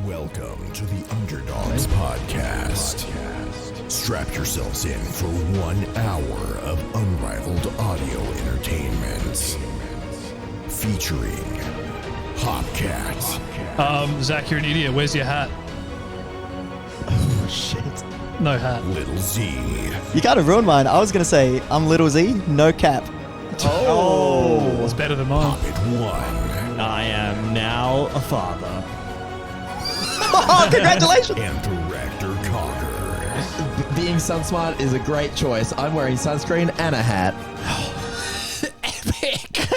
Welcome to the Underdogs podcast. Strap yourselves in for 1 hour of unrivaled audio entertainment. Featuring HopCat. Zack, you're an idiot. Where's your hat? Oh, shit. No hat. Little Z. You kind of ruined mine. I was going to say, I'm Little Z, no cap. Oh, it's better than mine. Puppet 1. I am now a father. Oh, congratulations! And director Cogger. Being sun smart is a great choice. I'm wearing sunscreen and a hat. Epic.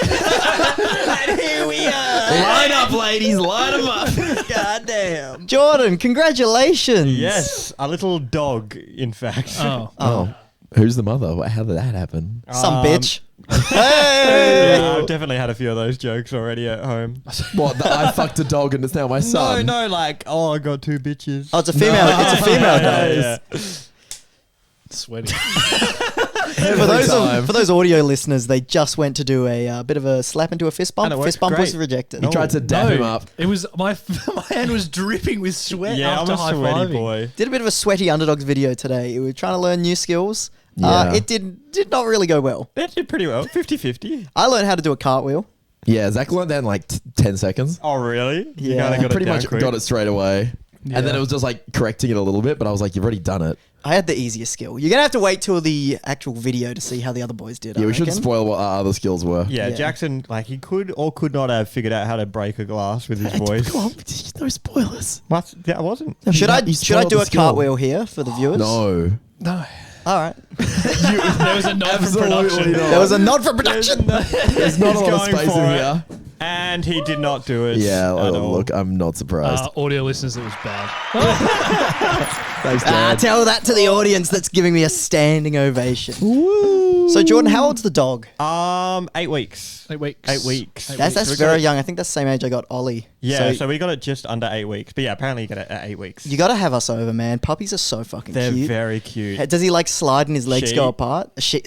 And here we are. Line up, ladies. Line them up. God damn. Jordan, congratulations! Yes, a little dog, in fact. Oh. Who's the mother? How did that happen? Some bitch. Yeah, Hey! I've definitely had a few of those jokes already at home. What? I fucked a dog and it's now my son. No, like, I got 2 bitches. Oh, it's a female. It's a female dog. Yeah. Sweaty. For those audio listeners, they just went to do a bit of a slap into a fist bump. And it worked Fist bump was great. rejected. He tried to dap him up. It was my hand was dripping with sweat Yeah, after I'm a sweaty high-fiving. boy. Did a bit of a sweaty Underdogs video today. We were trying to learn new skills. Yeah. It did not really go well. That did pretty well. 50-50. I learned how to do a cartwheel. Yeah, Zack learned that in like 10 seconds. Oh, really? You Yeah. kinda got Pretty it down much quick. got it straight away. Yeah. And then it was just like correcting it a little bit, but I was like, you've already done it. I had the easiest skill. You're gonna have to wait till the actual video to see how the other boys did. Yeah, I we shouldn't reckon. spoil what our other skills were. Yeah, Yeah. Jackson, like, he could or could not have figured out how to break a glass with his voice. Come on, no spoilers. What? That wasn't. Should I You should I spoiled do the a skill. cartwheel here for the viewers? No. No. All right. There was a nod from Absolutely production. not. There was a nod for production. There's not a He's lot of going space for in it. here. And he did not do it. Yeah, at all. look, I'm not surprised. Audio listeners, it was bad. Thanks, Dad. Tell that to the audience that's giving me a standing ovation. So Jordan, how old's the dog? 8 weeks. 8 weeks. 8 weeks. That's We very got it- young. I think that's the same age I got Ollie. Yeah, so we got it just under 8 weeks. But yeah, apparently you got it at 8 weeks. You gotta have us over, man. Puppies are so fucking They're cute. very cute. Does he like slide and his legs She? go apart? She.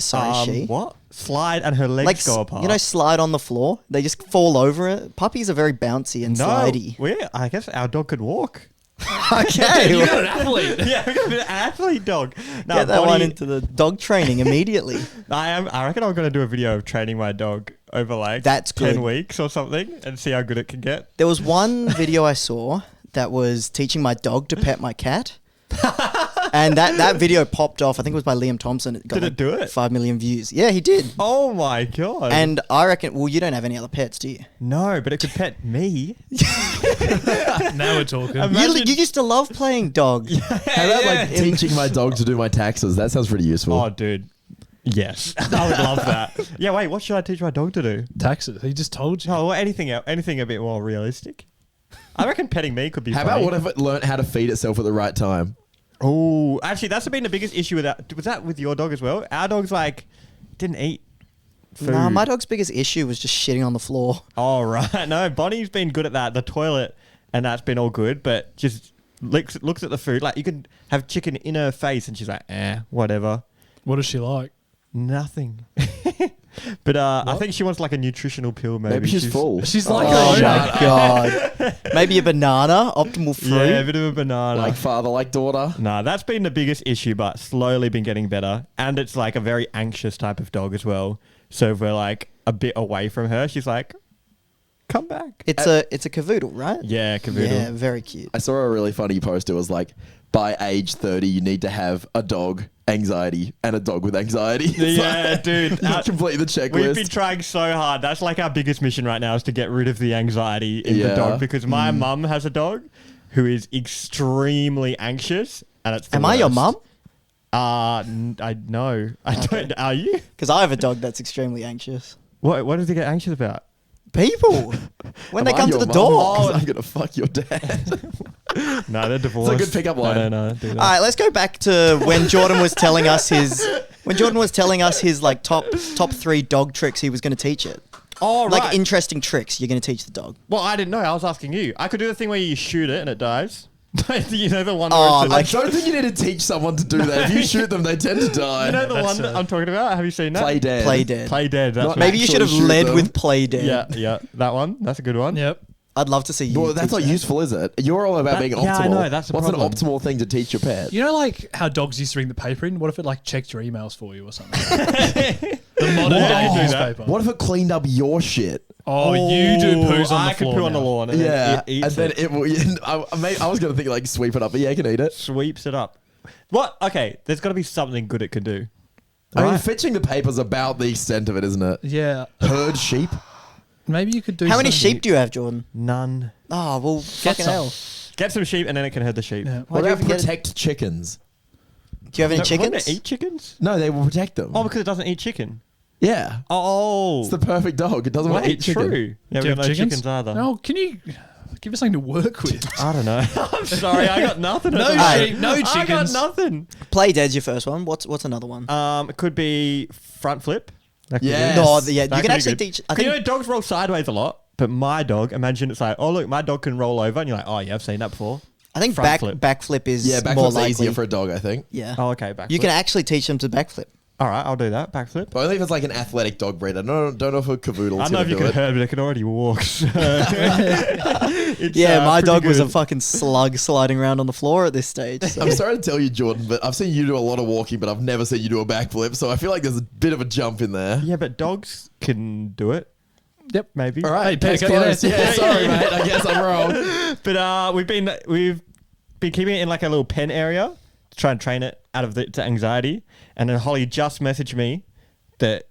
What? Slide and her legs Like go apart. you know, slide on the floor. They just fall over it. Puppies are very bouncy and no, slidey. I guess our dog could walk. Okay, You're well, an athlete. Yeah, we got an athlete dog. No, get that Bonnie- one into the dog training immediately. I reckon I'm going to do a video of training my dog over like That's 10 good. weeks or something and see how good it can get. There was one video I saw that was teaching my dog to pet my cat. And that video popped off. I think it was by Liam Thompson. It got Did it do it? 5 million views. Yeah, he did. Oh my God. And I reckon, well, you don't have any other pets, do you? no, but it could pet me. Now we're talking. Imagine- You used to love playing dog. How about like teaching my dog to do my taxes? That sounds pretty useful. Oh, dude. Yes. I would love that. Yeah, wait, what should I teach my dog to do? Taxes. He just told you. Oh, well, anything else, anything a bit more realistic. I reckon petting me could be How funny. about what if it learned how to feed itself at the right time? Oh, actually, that's been the biggest issue with that. Was that with your dog as well? Our dog's like, didn't eat food. Nah, my dog's biggest issue was just shitting on the floor. Oh, right. No, Bonnie's been good at that. The toilet, and that's been all good, but just looks at the food. Like, you can have chicken in her face, and she's like, whatever. What is she like? Nothing. But I think she wants like a nutritional pill, maybe. Maybe she's full. She's like Oh her my own. god. Maybe a banana, optimal fruit. Yeah, a bit of a banana. Like father, like daughter. Nah, that's been the biggest issue, but slowly been getting better. And it's like a very anxious type of dog as well. So if we're like a bit away from her, she's like, come back. It's a cavoodle, right? Yeah, cavoodle. Yeah, very cute. I saw a really funny post. It was like, by age 30, you need to have a dog, anxiety, and a dog with anxiety. It's Yeah, like, dude. You complete the checklist. We've been trying so hard. That's like our biggest mission right now is to get rid of the anxiety in the Yeah. dog because my mum has a dog who is extremely anxious and it's the Am I your worst. mum? I know. I don't. Are you? Because I have a dog that's extremely anxious. What does he get anxious about? People, when Am they I come to your the mum? door. 'Cause I'm going to fuck your dad. No, they're divorced. good pickup line. No, do that. All right, let's go back to when Jordan was telling us his like top 3 dog tricks he was going to teach it. Oh, right. Like interesting tricks you're going to teach the dog. Well, I didn't know. I was asking you. I could do the thing where you shoot it and it dies. You know the one Oh, where it's I don't think you need to teach someone to do that. If you shoot them, they tend to die. you know the That's one that I'm talking about? Have you seen that? Play dead. Play dead. Play dead. That's Not- right. Maybe you should have Actually shoot led them. with play dead. Yeah, that one. That's a good one. Yep. I'd love to see you. Well, that's teach not that. useful, is it? You're all about being optimal. yeah, I know, that's the What's an problem. optimal thing to teach your pet? You know, like how dogs used to bring the paper in. What if it like checked your emails for you or something? The modern day do that. newspaper. What if it cleaned up your shit? Oh, you do poos on I the floor. could poo on the now. lawn. And Yeah, then it eats and then it. it will. I was gonna think like sweep it up, but yeah, it can eat it. Sweeps it up. What? Okay, there's got to be something good it can do. I mean, Right. fetching the paper's about the extent of it, isn't it? Yeah. Herd sheep. Maybe you could do. How many something- sheep do you have, Jordan? None. Oh well, fucking some. hell. Get some sheep and then it can herd the sheep. Yeah. What Why'd you about even get it? protect chickens? Do you have any Wouldn't chickens? it eat chickens? No, they will protect them. Oh, because it doesn't eat chicken. Yeah, Oh. it's the perfect dog. It doesn't want to Wait, eat chicken. true. Yeah, Do we you got have no chickens? chickens either. No, can you give us something to work with? I don't know. I'm sorry, I got nothing. No at the moment. sheep, no I got chickens. nothing. Play Dead's your first one. What's another one? It could be front flip. That could Yes. be- No, yeah, that you could can be actually good. teach. I You know, think dogs roll sideways a lot, but my dog, imagine it's like, oh look, my dog can roll over, and you're like, oh yeah, I've seen that before. back flip. backflip is Yeah, more backflip's likely. easier for a dog, I think. Yeah. Oh, okay, back. You can actually teach them to backflip. All right, I'll do that. Backflip. But only if it's like an athletic dog breed. I don't know if a cavoodle's I don't know gonna if you do can it. herd, but it can already walk. So it's, Yeah, my pretty dog was a good. fucking slug sliding around on the floor at this stage. So. I'm sorry to tell you, Jordan, but I've seen you do a lot of walking, but I've never seen you do a backflip. So I feel like there's a bit of a jump in there. Yeah, but dogs can do it. Yep. Maybe. All right, Hey, case Peter, cut closed. your Yeah, ass. sorry, mate. I guess I'm wrong. But we've been keeping it in like a little pen area to try and train it out of to anxiety. And then Holly just messaged me that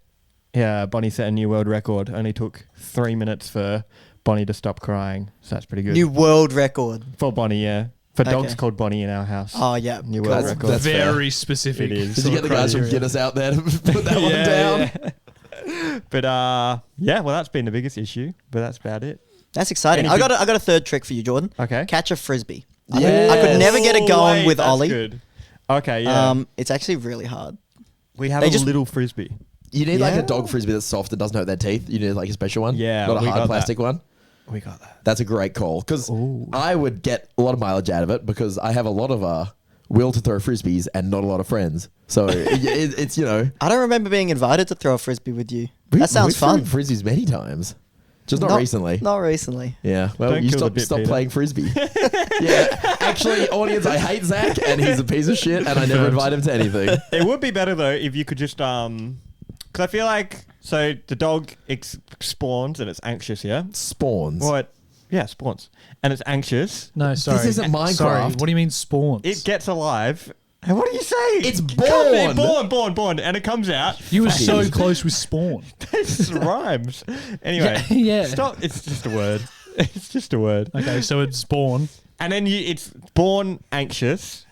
Bonnie set a new world record. Only took 3 minutes for Bonnie to stop crying. So that's pretty good. New world record. For Bonnie, yeah. For dogs Okay. called Bonnie in our house. Oh yeah. New cool. world That's- record. that's fair. Very specific. It is. Did you get the guys from Guinness out there to put that one down? Yeah. But well, that's been the biggest issue. But that's about it. That's exciting. Anything- I got a third trick for you, Jordan. Okay. Catch a frisbee. I Yes. could never get it going Wait, with that's Ollie. Good. Okay, yeah. It's actually really hard. We have they a just- little frisbee. You need like Yeah. a dog frisbee that's soft and doesn't hurt their teeth. You need like a special one. Yeah, Not a we hard got plastic that. one. We got that. That's a great call because Ooh. I would get a lot of mileage out of it because I have a lot of will to throw frisbees and not a lot of friends. So it's I don't remember being invited to throw a frisbee with you. That sounds we've fun. thrown frisbees many times, just not recently. Not recently. Yeah, well, Don't you kill the stop bit, Peter. playing frisbee. Yeah, actually, audience, I hate Zack and he's a piece of shit, and I never invite him to anything. It would be better though if you could just because I feel like so the dog spawns and it's anxious, yeah. Spawns. What? Yeah, spawns and it's anxious. No, sorry. isn't Minecraft. Sorry. What do you mean spawns? It gets alive. And what do you say? It's born, and it comes out. You were so close with spawn. This rhymes. Anyway, Yeah. stop. It's just a word. It's just a word. Okay, so it's spawn. And then it's born anxious,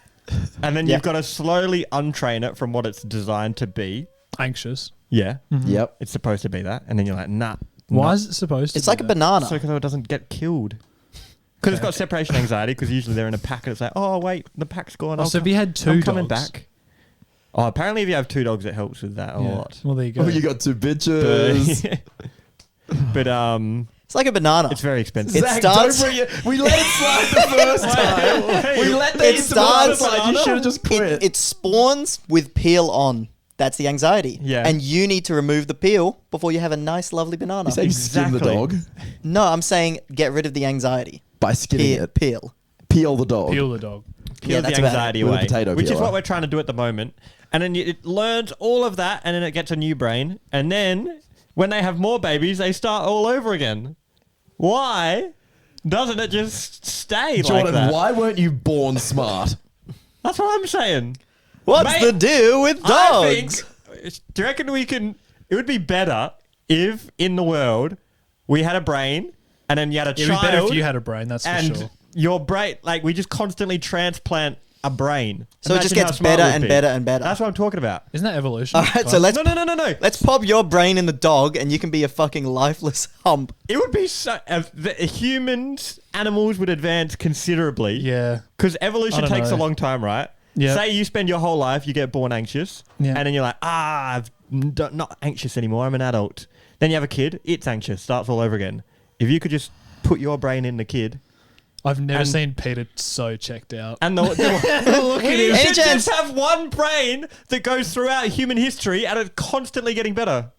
and then Yeah. you've got to slowly untrain it from what it's designed to be. Anxious. Yeah, Yep. it's supposed to be that, and then you're like, nah. Why nah. is it supposed to It's be like a that? banana. So it doesn't get killed. Because it's got separation anxiety. Because usually they're in a pack, and it's like, oh wait, the pack's gone. Oh, so if you had two I'm coming dogs- back. Oh, apparently if you have two dogs, it helps with that a Yeah. lot. Well, there you go. Oh, you got two bitches. But It's like a banana. it's very expensive. It Zack, starts- don't bring it. We let it slide the first time. We let the It starts- slide. You should have just quit. It spawns with peel on. That's the anxiety. Yeah. And you need to remove the peel before you have a nice, lovely banana. You saying skin the Exactly. dog No, I'm saying get rid of the anxiety. by skinning it. Peel. Peel the dog. Peel the dog. Peel Yeah, the that's about anxiety it. With a away, potato which is peeler. what we're trying to do at the moment. And then it learns all of that, and then it gets a new brain. And then when they have more babies, they start all over again. Why doesn't it just stay Jordan, like that? why weren't you born smart? That's what I'm saying. What's Mate, the deal with I think, dogs? do you reckon we can? It would be better if in the world we had a brain, and then you had a It would child, be better if you had a brain, that's for and sure. your brain, like we just constantly transplant a brain. So it just Imagine how gets smart better we'd and be. better and better. That's what I'm talking about. Isn't that evolution? All right, so let's No. let's pop your brain in the dog, and you can be a fucking lifeless hump. It would be so. Humans, animals would advance considerably. Yeah. Because I evolution don't takes know. a long time, right? Yeah. Say you spend your whole life, you get born anxious, Yeah. and then you're like, I'm not anxious anymore. I'm an adult. Then you have a kid. It's anxious. Starts all over again. If you could just put your brain in the kid, I've never And- seen Peter so checked out. and look at him. Any should chance- just have one brain that goes throughout human history, and it's constantly getting better.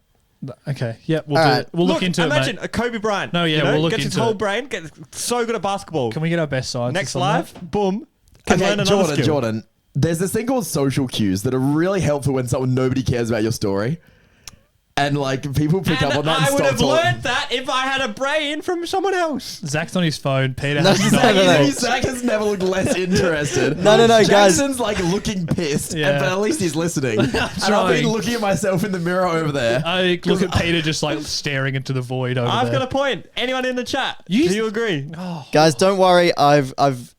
Okay. Yeah, we'll All do right. it. We'll look into imagine it, mate. a Kobe Bryant. No, yeah, we'll look gets his into whole it. brain, gets so good at basketball. Can we get our best science? Next live, boom. Can Okay, learn another skill. Jordan. There's this thing called social cues that are really helpful when nobody cares about your story. And like people pick up on that and I would stop have talking. learned that if I had a brain from someone else. Zach's on his phone. Peter No, has no, not. no. Zach has never looked less interested. No, guys. Jackson's like looking pissed, Yeah. but at least he's listening. And I've trying. been looking at myself in the mirror over there. I look at Peter just like staring into the void over I've there. got a point. Anyone in the chat? You- Do you agree? Guys, don't worry. I've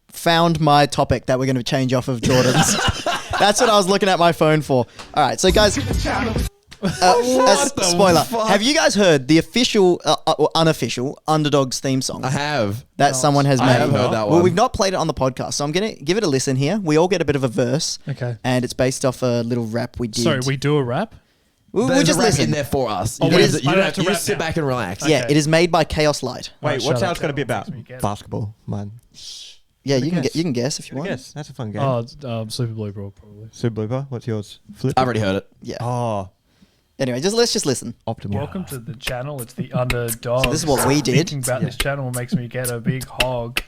found my topic that we're going to change off of Jordan's. That's what I was looking at my phone for. All right, so guys, What the spoiler. fuck? Have you guys heard the official or unofficial Underdogs theme song I have. that someone has I made? have heard that Well, one. we've not played it on the podcast, so I'm going to give it a listen here. We all get a bit of a verse. Okay. And it's based off a little rap we did. Sorry, we do a rap? We'll There's just a rap listen. in there for us. Oh, You wait, don't- I you don't don't- have to you rap just sit now. back and relax. Yeah, Okay. it is made by Chaos Light. Wait, Alright, what's shut how up. it's going to be about? Makes me get it. Basketball, man. Yeah, Have a you can guess. you can guess if you I want. guess that's a fun game. Oh, it's, Super Blue Ball, probably. Super Blooper, what's yours? Flip. I've already heard it. Yeah. Oh, Anyway, let's just listen. optimal. Welcome to the channel. It's the Underdogs. So this is what we did. Thinking about this channel makes me get a big hog.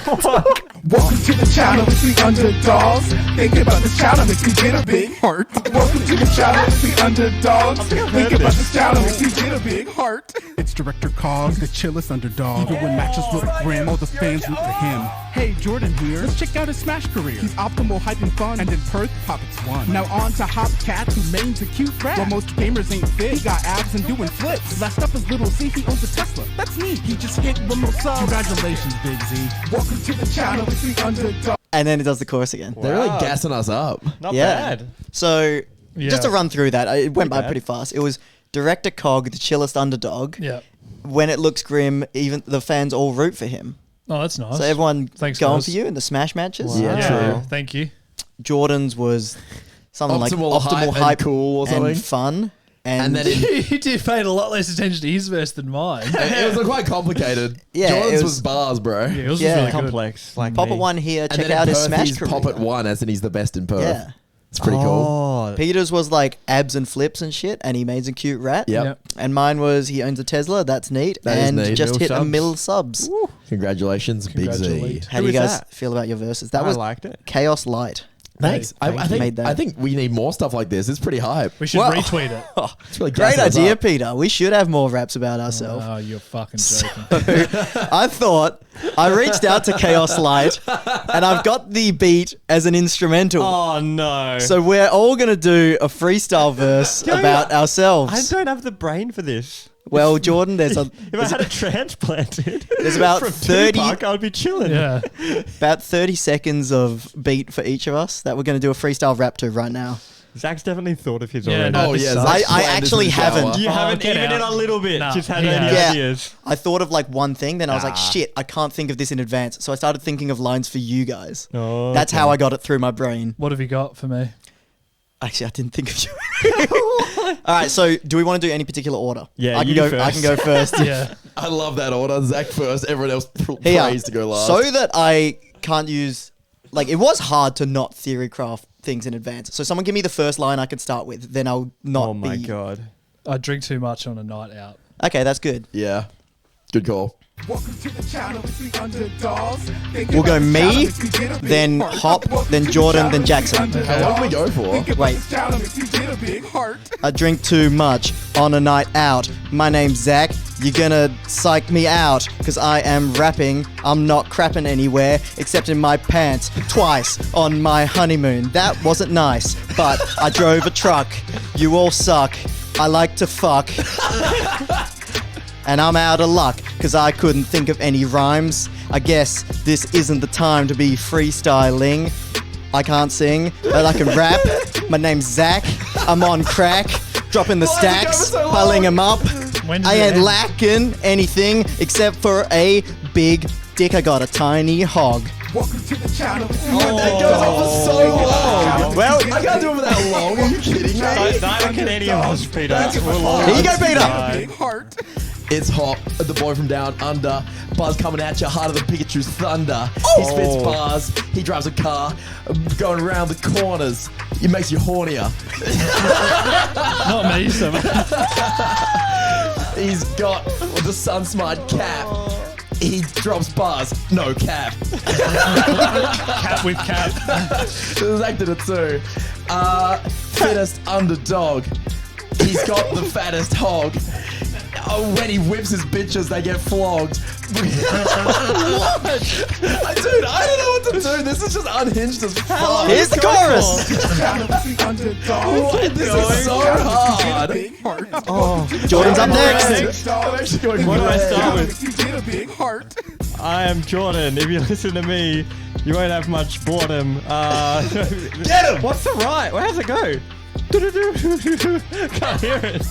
Welcome to the channel, it's the Underdogs. Thinking about this channel makes me get a big heart. Welcome to the channel, it's the Underdogs. Thinking about this channel makes me get a big heart. It's Director Cog, the chillest underdog. Even when matches look grim, all the fans root for him. Hey, Jordan here. Let's check out his Smash career. He's optimal, hype, and fun. And in Perth, Poppets won. Now on to HopCat, who mains a cute rap. Well, most gamers ain't fit. He got abs and doing flips. Last up is Little Z, he owns a Tesla. That's neat. He just hit 1 more sub. Congratulations, Big Z. Welcome to the channel, it's the Underdog. And then it does the chorus again. They're really Wow. gassing us up. Not Yeah. bad. So, just to Yeah. run through that, it went by bad. pretty fast. It was Director Cog, the chillest underdog. Yeah. When it looks grim, even the fans all root for him. Oh, that's nice. So everyone Thanks, going guys. for you in the Smash matches. Wow. Yeah, true. Thank you. Jordan's was something like Optimal optimal hype hype and cool or something. and fun. And then it, He did paid a lot less attention to his verse than mine. it was quite complicated. Yeah, Jordan's it was, was- bars, bro. Yeah, yours Yeah. was really good. Complex. Like Pop me. at one here. And Check then out in his Perth, Smash he's career. pop at one, as in he's the best in Perth. Yeah. It's pretty cool. Oh, Peter's was like abs and flips and shit, and he made a cute rat. Yep. Yep. And mine was he owns a Tesla. That's neat. That is and neat. just Mil hit a subs. mil subs. Congratulations, Big Z. Congratulations. How Who do you is guys that? feel about your verses? That I was liked it. Chaos Light. Thanks. Thank I you. think Made that. I think we need more stuff like this. It's pretty hype. We should Well- retweet it. It's really Great gassing us idea, up. Peter. We should have more raps about ourselves. Oh, you're fucking joking. I thought I reached out to Chaos Light, and I've got the beat as an instrumental. Oh no. So we're all gonna do a freestyle verse Don't- about I ourselves. don't have the brain for this. Well, Jordan, there's If I had it transplanted, there's about from 30 Tupac, I would be chilling. Yeah. about 30 seconds of beat for each of us that we're gonna do a freestyle rap to right now. Zach's definitely thought of his Yeah, already. no, Oh this yeah, sucks. Zach's I planned this actually in the shower. haven't. You Oh, haven't get even out. in a little bit. Nah, Just had he any has. Yeah. ideas. I thought of like one thing, then I was like, shit, I can't think of this in advance. So I started thinking of lines for you guys. Oh, That's okay. how I got it through my brain. What have you got for me? Actually, I didn't think of you. All right, so do we want to do any particular order? Yeah, I can you go. first. I can go first. Yeah. I love that order. Zach first, everyone else Here, prays to go last. so that I can't use. Like, it was hard to not theory craft things in advance. So someone give me the first line I can start with, then I'll not Oh my be. god. I drink too much on a night out. Okay, that's good. yeah, good call. Welcome to the channel, it's the Underdogs. We'll go me, then Hop, then Jordan, then Jackson. How long do we go for? Wait. Wait. I drink too much on a night out. My name's Zack. You're gonna psych me out, cause I am rapping. I'm not crapping anywhere except in my pants twice on my honeymoon. That wasn't nice, but I drove a truck. You all suck. I like to fuck. And I'm out of luck, cause I couldn't think of any rhymes. I guess this isn't the time to be freestyling. I can't sing, but I can rap. My name's Zack. I'm on crack, dropping the Why is it going stacks, so long? piling them up. When did I it ain't end? lacking anything except for a big dick. I got a tiny hog. Welcome to the channel. It goes on for so long. Well, I can't do it for that long. Are you kidding me? Neither can any of us, Peter. We'll all Here you go, Peter. die. Big heart. It's Hop, the boy from down under. Buzz coming at you harder than Pikachu's thunder. He spits bars, he drives a car, going around the corners. It makes you hornier. Not me, so He's got the Sun Smart cap. He drops bars, no cap. cap with cap. Zack did it too. Fittest underdog. He's got the fattest hog. When he whips his bitches, they get flogged. What? Dude, I don't know what to do. This is just unhinged as fuck. Here's the chorus. What? This is so hard. Jordan's up next. I'm actually going What do I red. start with? You get a big heart. I am Jordan. If you listen to me, you won't have much boredom. Get him! What's the right? Where does it go? Can't hear it.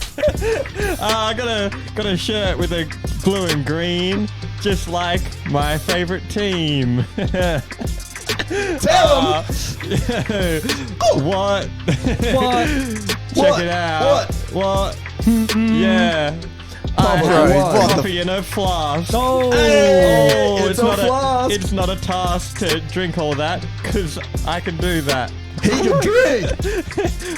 I got a shirt with a blue and green, just like my favorite team. Tell him! What? What? Check What? it out. What? Yeah. I Papa, have what? coffee in a flask. Hey, Oh, it's a flask. It's not a task to drink all that, because I can do that. He can drink!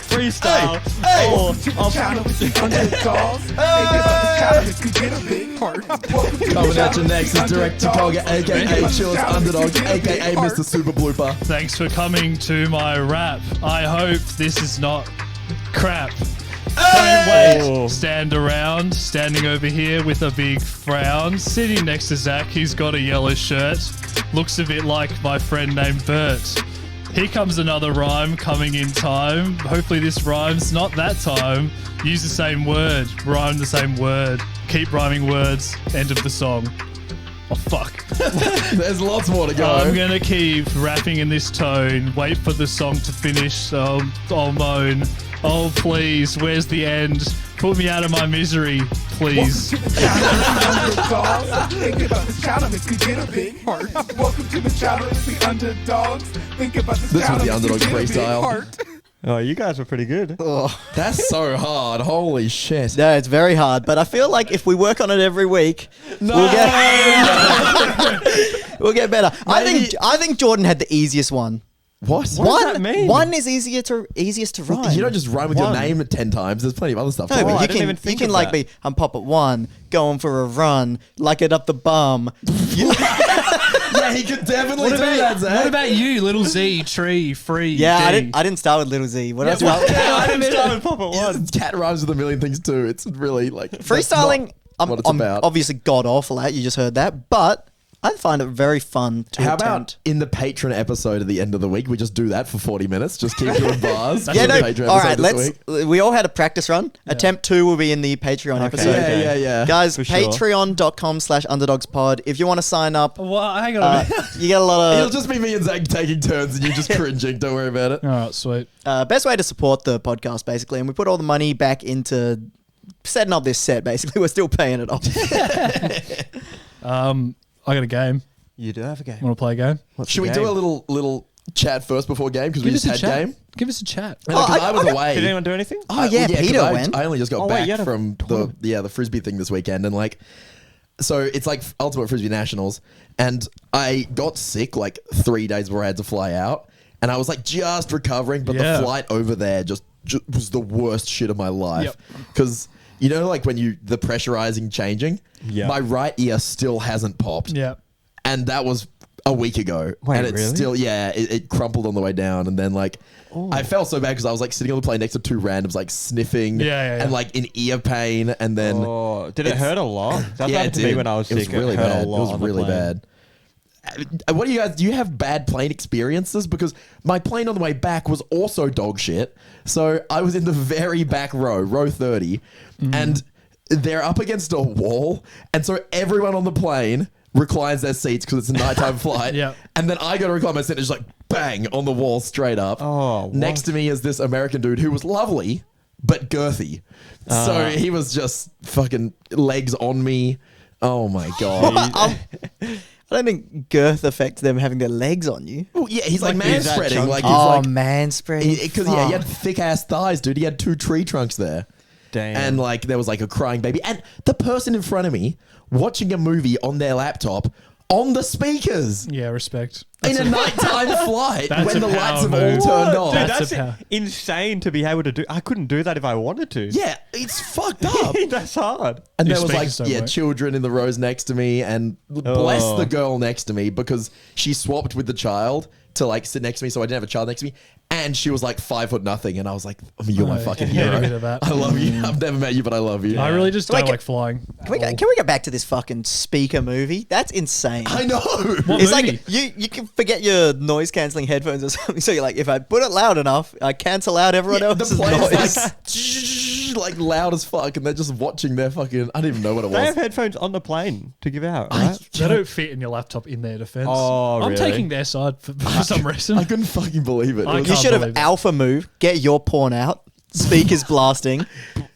Freestyle. Hey, Oh, I'll- Channel with the underdogs. Think about the channel if you get a big heart. Welcome to the Coming at channel you with next the is Director Cogger, underdogs. Think aka about the Chillers channel if Underdogs, you get a big aka heart. Mr. Super Blooper. Thanks for coming to my rap. I hope this is not crap. Don't wait. Stand around, standing over here with a big frown. Sitting next to Zack, he's got a yellow shirt. Looks a bit like my friend named Bert. Here comes another rhyme coming in time. Hopefully this rhymes not that time. Use the same word, rhyme the same word. Keep rhyming words. End of the song. Oh fuck. There's lots more to go. I'm gonna keep rapping in this tone. Wait for the song to finish. I'll moan. Oh please, where's the end? Put me out of my misery, please. Welcome to the channel with the underdogs. Think about this channel if you get a big heart. Welcome to the channel with the underdogs. Think about this This was channel the if you Underdogs get a big freestyle. heart. Oh, you guys were pretty good. That's so hard. Holy shit. No, it's very hard, but I feel like if we work on it every week, we'll get better. I think Jordan had the easiest one. What? What does that mean? One is easiest to rhyme. You don't just rhyme with your One. name 10 times. There's plenty of other stuff. No, to but rhyme. I you didn't even think can of like that. be I'm pop at 1, going for a run, like it up the bum. Yeah, he could definitely do that, Zach. What about you, little Z, tree, free? Yeah, D? I didn't start with little Z. What else? well, I didn't start with Pop at one. Cat rhymes with a million things too. It's really like that's Freestyling, not what it's I'm about. obviously god awful at. You just heard that, but I find it very fun to How attempt. about in the Patreon episode at the end of the week, we just do that for 40 minutes? Just keep doing bars. Yeah, for the no. Patreon All episode right, this week. we all had a practice run. Attempt 2 will be in the Patreon episode. Yeah, yeah. Guys, For sure. patreon.com/underdogspod. If you want to sign up, Well, hang on a minute. you get a lot It'll of. just be me and Zach taking turns and you just cringing. Don't worry about it. All right, sweet. Best way to support the podcast, basically, and we put all the money back into setting up this set. Basically, we're still paying it off. I got a game. You do have a game. Want to play a game? Should we do a little chat first before game? Because we just had game. Give us a chat. Because I was away. Did anyone do anything? Oh yeah, 'cause Peter I, went. I only just got Oh, wait, you back had a from the frisbee thing this weekend, and like, so it's like Ultimate Frisbee Nationals, and I got sick like 3 days before I had to fly out, and I was like just recovering, but Yeah. the flight over there just was the worst shit of my life Yep. because. You know, like when the pressurizing changing, Yeah. my right ear still hasn't popped. Yeah. And that was a week ago. Wait, and it's really? still, it crumpled on the way down. And then, like, I felt so bad because I was, like, sitting on the plane next to two randoms, like, sniffing Yeah. and, like, in ear pain. And then, Oh, did it hurt a lot? That yeah, happened it to me did. when I was It sick. was really hurt bad. A It lot was on the really plane. bad. What do you guys, do you have bad plane experiences? Because my plane on the way back was also dog shit. So I was in the very back row 30, and they're up against a wall. And so everyone on the plane reclines their seats because it's a nighttime flight. Yeah. And then I go to recline my seat and it's like bang on the wall straight up. Oh, what? Next to me is this American dude who was lovely, but girthy. So he was just fucking legs on me. Oh my God. I don't think girth affects them having their legs on you. Well, yeah, he's like Like, man is that spreading. chunky? Like he's Oh, like man, spreading. because he had thick ass thighs, dude. He had 2 tree trunks there. Damn. And like there was like a crying baby, and the person in front of me watching a movie on their laptop on the speakers Yeah, respect. in a nighttime flight That's when a the lights power have all move. turned off. Dude, That's that's a power. insane to be able to do. I couldn't do that if I wanted to. Yeah, it's fucked up. That's hard. And Your there was like, speakers don't work. children in the rows next to me, and bless the girl next to me because she swapped with the child to like sit next to me, so I didn't have a child next to me. And she was like 5'0", and I was like, you're my Oh, fucking yeah, hero. a bit of that. I love you. I've never met you, but I love you. I really just So I don't get- like flying. Can we go back to this fucking speaker movie? That's insane. I know. What It's movie? like you can forget your noise cancelling headphones or something. So you're like, if I put it loud enough, I cancel out everyone The else's player's noise. like loud as fuck, and they're just watching their fucking. I don't even know what it They was. have headphones on the plane to give out, right? They don't fit in your laptop in their defense. Oh, I'm really? taking their side for some reason. I couldn't fucking believe it. I It was- You can't should have believe it. alpha move. Get your porn out. Speakers blasting.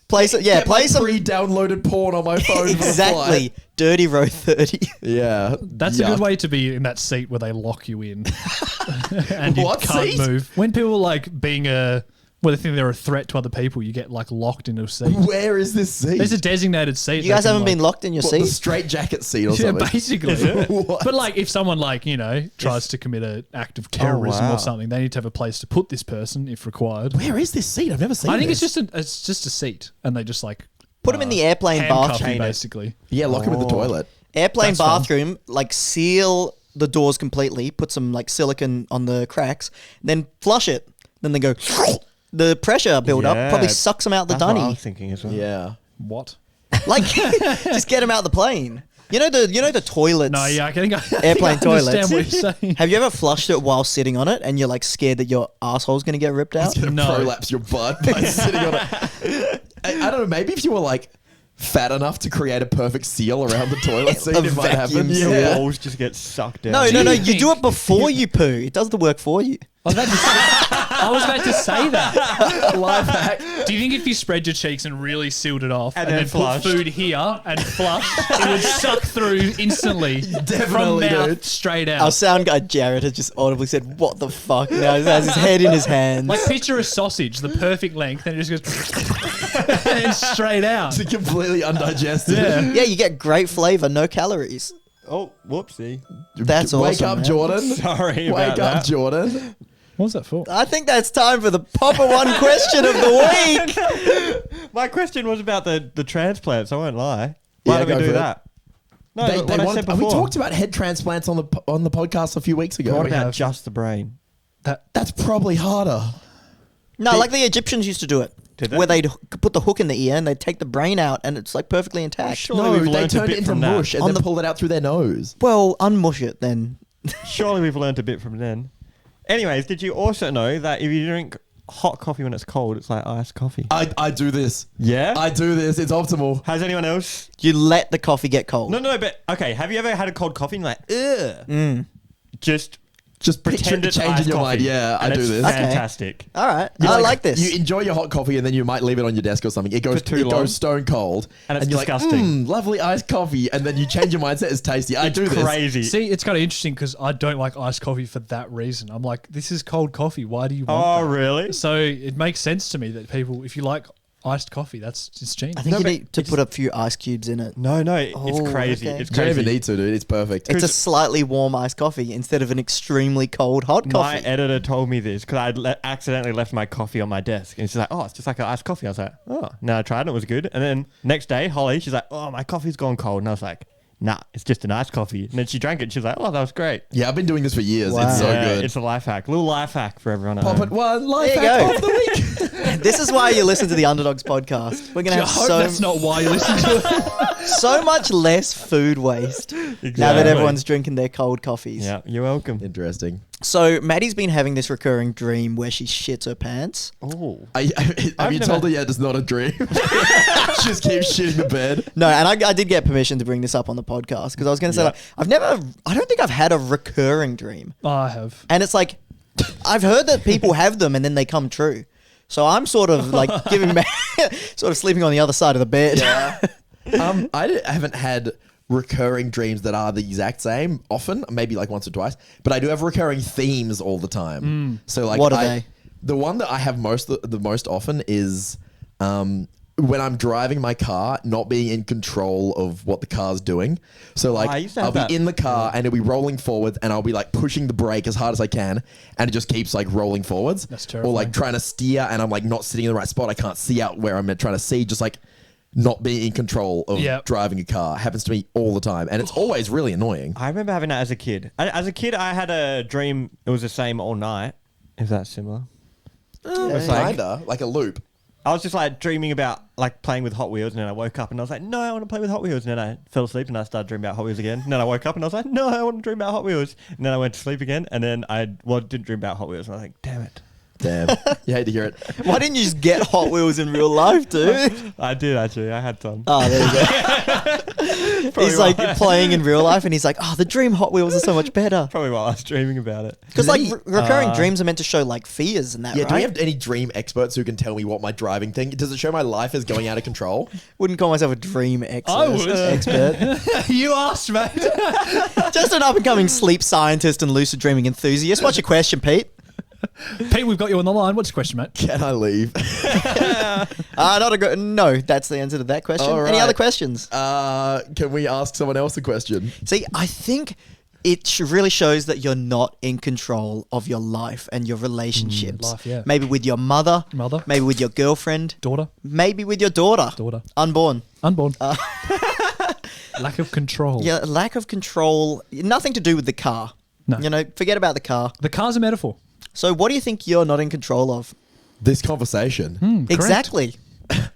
Play some. Yeah, Get my play some. pre-downloaded porn on my phone. For the Exactly. flight. Dirty row 30. Yeah, That's a yuck. good way to be in that seat where they lock you in and you What can't seat? move. When people like being they think they're a threat to other people, you get like locked into a seat. Where is this seat? There's a designated seat. You guys haven't been locked in your What, the seat? straight jacket seat or Yeah, something. basically. What? But like, if someone like tries to commit an act of terrorism wow. or something, they need to have a place to put this person if required. Where is this seat? I've never seen. I think this. it's just a seat, and they just like Put them in the airplane handcuff bathroom. you basically. Yeah, lock him in the toilet. Airplane That's fun. bathroom, like seal the doors completely, put some like silicone on the cracks, then flush it. Then they go, the pressure build up Yeah. probably sucks them out the That's what I dunny. was thinking as well. Yeah. What? Like, just get them out the plane. You know the toilets. No, yeah, I think I Airplane understand toilets. what you're saying. Have you ever flushed it while sitting on it and you're like scared that your asshole's gonna get ripped out? Gonna No. prolapse your butt by sitting on it. I don't know. Maybe if you were like fat enough to create a perfect seal around the toilet seat, A it might happen. vacuum seal. Your Yeah. walls just get sucked down. No, Do no, you no. You think- do it before you poo. It does the work for you. I was about to say that. Life hack. Do you think if you spread your cheeks and really sealed it off And and, then then put flushed. food here and flushed, it would suck through instantly Definitely, from mouth dude. straight Our out? sound guy Jared has just audibly said, "What the fuck?" Now he has his head in his hands. Like picture a sausage, the perfect length, and it just goes and straight out. It's completely undigested. Yeah. Yeah, you get great flavor, no calories. Oh, whoopsie. That's Wake awesome, up, man. Jordan. Sorry Wake about up, that. Jordan. What was that for? I think that's time for the Popper One question of the week. My question was about the transplants. I won't lie. Why Yeah, don't go we for do it. that? No, They what I want- said before. we talked about head transplants on the podcast a few weeks ago. What about have. just the brain? That's probably harder. No, like the Egyptians used to do it. Did they? Where they'd put the hook in the ear and they'd take the brain out and it's like perfectly intact. Surely No, we've they learned a turned bit it into from that. mush and On then the- pulled it out through their nose. Well, unmush it then. Surely we've learned a bit from then. Anyways, did you also know that if you drink hot coffee when it's cold, it's like iced coffee? I do this. Yeah? I do this. It's optimal. Has anyone else? You let the coffee get cold. No, but okay. Have you ever had a cold coffee and you're like, ugh? Just Pretend pretend to it's change in iced your coffee. mind. Yeah, I And do it's this. Okay. Fantastic. All right. You I like this. You enjoy your hot coffee and then you might leave it on your desk or something. It goes For too long. goes stone cold. And it's you're disgusting. like, lovely iced coffee. And then you change your mindset. It's tasty. I It's do this. crazy. See, it's kind of interesting because I don't like iced coffee for that reason. I'm like, this is cold coffee. Why do you want Oh, that? really? So it makes sense to me that people, if you like iced coffee, it's genius. I think No, you but need to put a few ice cubes in it. No, Oh, it's crazy. okay. It's You don't even crazy. need to, dude. It's perfect. It's a slightly warm iced coffee instead of an extremely cold hot My coffee. editor told me this because I accidentally left my coffee on my desk. And she's like, oh, it's just like an iced coffee. I was like, oh. No, I tried it. It was good. And then next day, Holly, she's like, oh, my coffee's gone cold. And I was like, nah, it's just an iced coffee. And then she drank it. And she was like, oh, that was great. Yeah, I've been doing this for years. Wow. It's so Yeah, good. It's a life hack. Little life hack for everyone at Pop home. it one life There you hack go. of the week. This is why you listen to the Underdogs podcast. We're gonna I have hope that's not why you listen to it. so much less food waste now that Exactly. everyone's drinking their cold coffees. Yeah, you're welcome. Interesting. So Maddie's been having this recurring dream where she shits her pants. Oh. Have you never- told her yet it's not a dream? She just keeps shitting the bed. No, and I did get permission to bring this up on the podcast because I was going to say, like, I don't think I've had a recurring dream. I have. And it's like, I've heard that people have them and then they come true. So I'm sort of like sort of sleeping on the other side of the bed. I haven't had recurring dreams that are the exact same often, maybe like once or twice, but I do have recurring themes all the time. So like, What are they? The one that I have the most often is when I'm driving my car, not being in control of what the car's doing. So like I used to I'll have be that. in the car and it'll be rolling forwards and I'll be like pushing the brake as hard as I can and it just keeps like rolling forwards. That's Or like terrifying. trying to steer and I'm like not sitting in the right spot. I can't see out where I'm trying to see. Just like not being in control of Yep. driving a car happens to me all the time. And it's always really annoying. I remember having that as a kid. As a kid, I had a dream. It was the same all night. Is that similar? It's like- Kinda like a loop. I was just like dreaming about like playing with Hot Wheels, and then I woke up and I was like, no, I want to play with Hot Wheels. And then I fell asleep and I started dreaming about Hot Wheels again. And then I woke up and I was like, no, I want to dream about Hot Wheels. And then I went to sleep again. And then I didn't dream about Hot Wheels. And I was like, damn it. Damn. You hate to hear it. Why didn't you just get Hot Wheels in real life, dude? I did actually. I had some. Oh, there you go. He's like playing in real life and he's like, oh, the dream Hot Wheels are so much better. Probably while I was dreaming about it. Because like recurring dreams are meant to show like fears and that, Yeah, right? do we have any dream experts who can tell me what my driving thing? Does it show my life is going out of control? Wouldn't call myself a dream I would. expert. You asked, mate. Just an up and coming sleep scientist and lucid dreaming enthusiast. What's your question, Pete? Pete, we've got you on the line. What's your question, mate? Can I leave? Not a good. No, that's the answer to that question. All Any right. other questions? Can we ask someone else a question? See, I think it really shows that you're not in control of your life and your relationships. Life, yeah. Maybe with your mother. Mother. Maybe with your girlfriend. Daughter. Maybe with your daughter. Daughter. Unborn. Unborn. Lack of control. Yeah, lack of control. Nothing to do with the car. No. You know, forget about the car. The car's a metaphor. So, what do you think you're not in control of? This conversation. Correct. Exactly.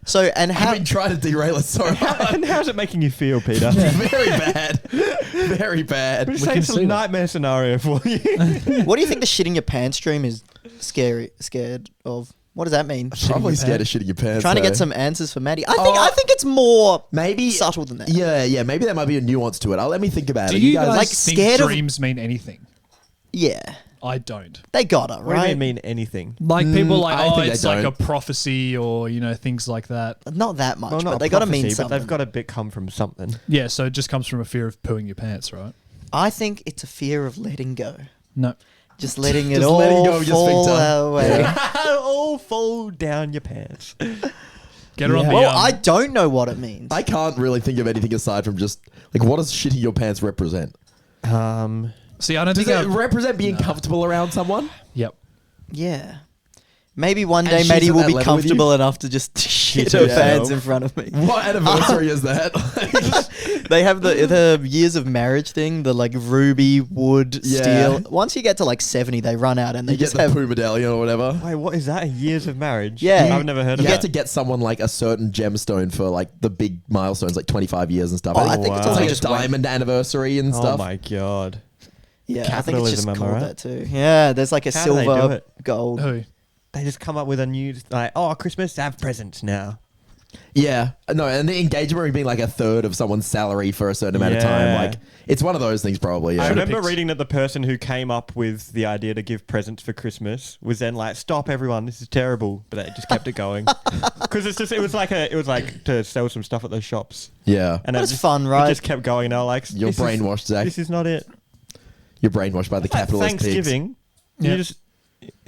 So, and how? I've been trying to derail it so hard. And how's it making you feel, Peter? Very bad. Very bad. We're can saying see some that. nightmare scenario for you. What do you think the shit in your pants dream is scared of? What does that mean? Probably your scared of shitting your pants. Trying to though. get some answers for Maddie. I think it's more maybe subtle than that. Yeah, maybe there might be a nuance to it. Let me think about Do it. you guys like, think scared of- dreams mean anything? Yeah. I don't. They gotta, What do right? you mean anything? Like people like, I oh, think they it's like a don't. prophecy or, things like that. Not that much, Well, not but they gotta mean prophecy, but something. they've got to come from something. Yeah, so it just comes from a fear of pooing your pants, right? I think it's a fear of letting go. No. Just letting it Just all letting go of your fall sphincter. away. All fall down your pants. Get her on the Well, I don't know what it means. I can't really think of anything aside from just like what does shitting your pants represent? See, I don't Does think it represent being comfortable around someone? Yep. Yeah. Maybe one And day she's Maddie at will that be level with you? comfortable enough to just shit her herself. pants in front of me. What anniversary is that? They have the years of marriage thing, the like ruby, wood, Yeah. steel. Once you get to like 70, they run out and they You get just the have... poo medallion or whatever. Wait, what is that? Years of marriage? Yeah. I've never heard You of get that. to get someone like a certain gemstone for like the big milestones, like 25 years and stuff. Oh, I think it's it's also like a just way- diamond anniversary and Oh stuff. my god. Yeah, I think it's just Capitalism, am I called right? that too. Yeah, there's like a How do they do silver, it? gold. Who? They just come up with a new like, oh, Christmas, have presents now. Yeah, no, and the engagement ring being like a third of someone's salary for a certain amount of time. Yeah. Like, it's one of those things, probably. I Yeah. remember picked- reading that the person who came up with the idea to give presents for Christmas was then like, "Stop, everyone! This is terrible." But they just kept it going because it was like to sell some stuff at those shops, Yeah. and That's it just, fun, right? It just kept going. And I was like, You're "This is- brainwashed, Zach. This is not it." You're brainwashed by the Like capitalist pigs. Thanksgiving, Yeah.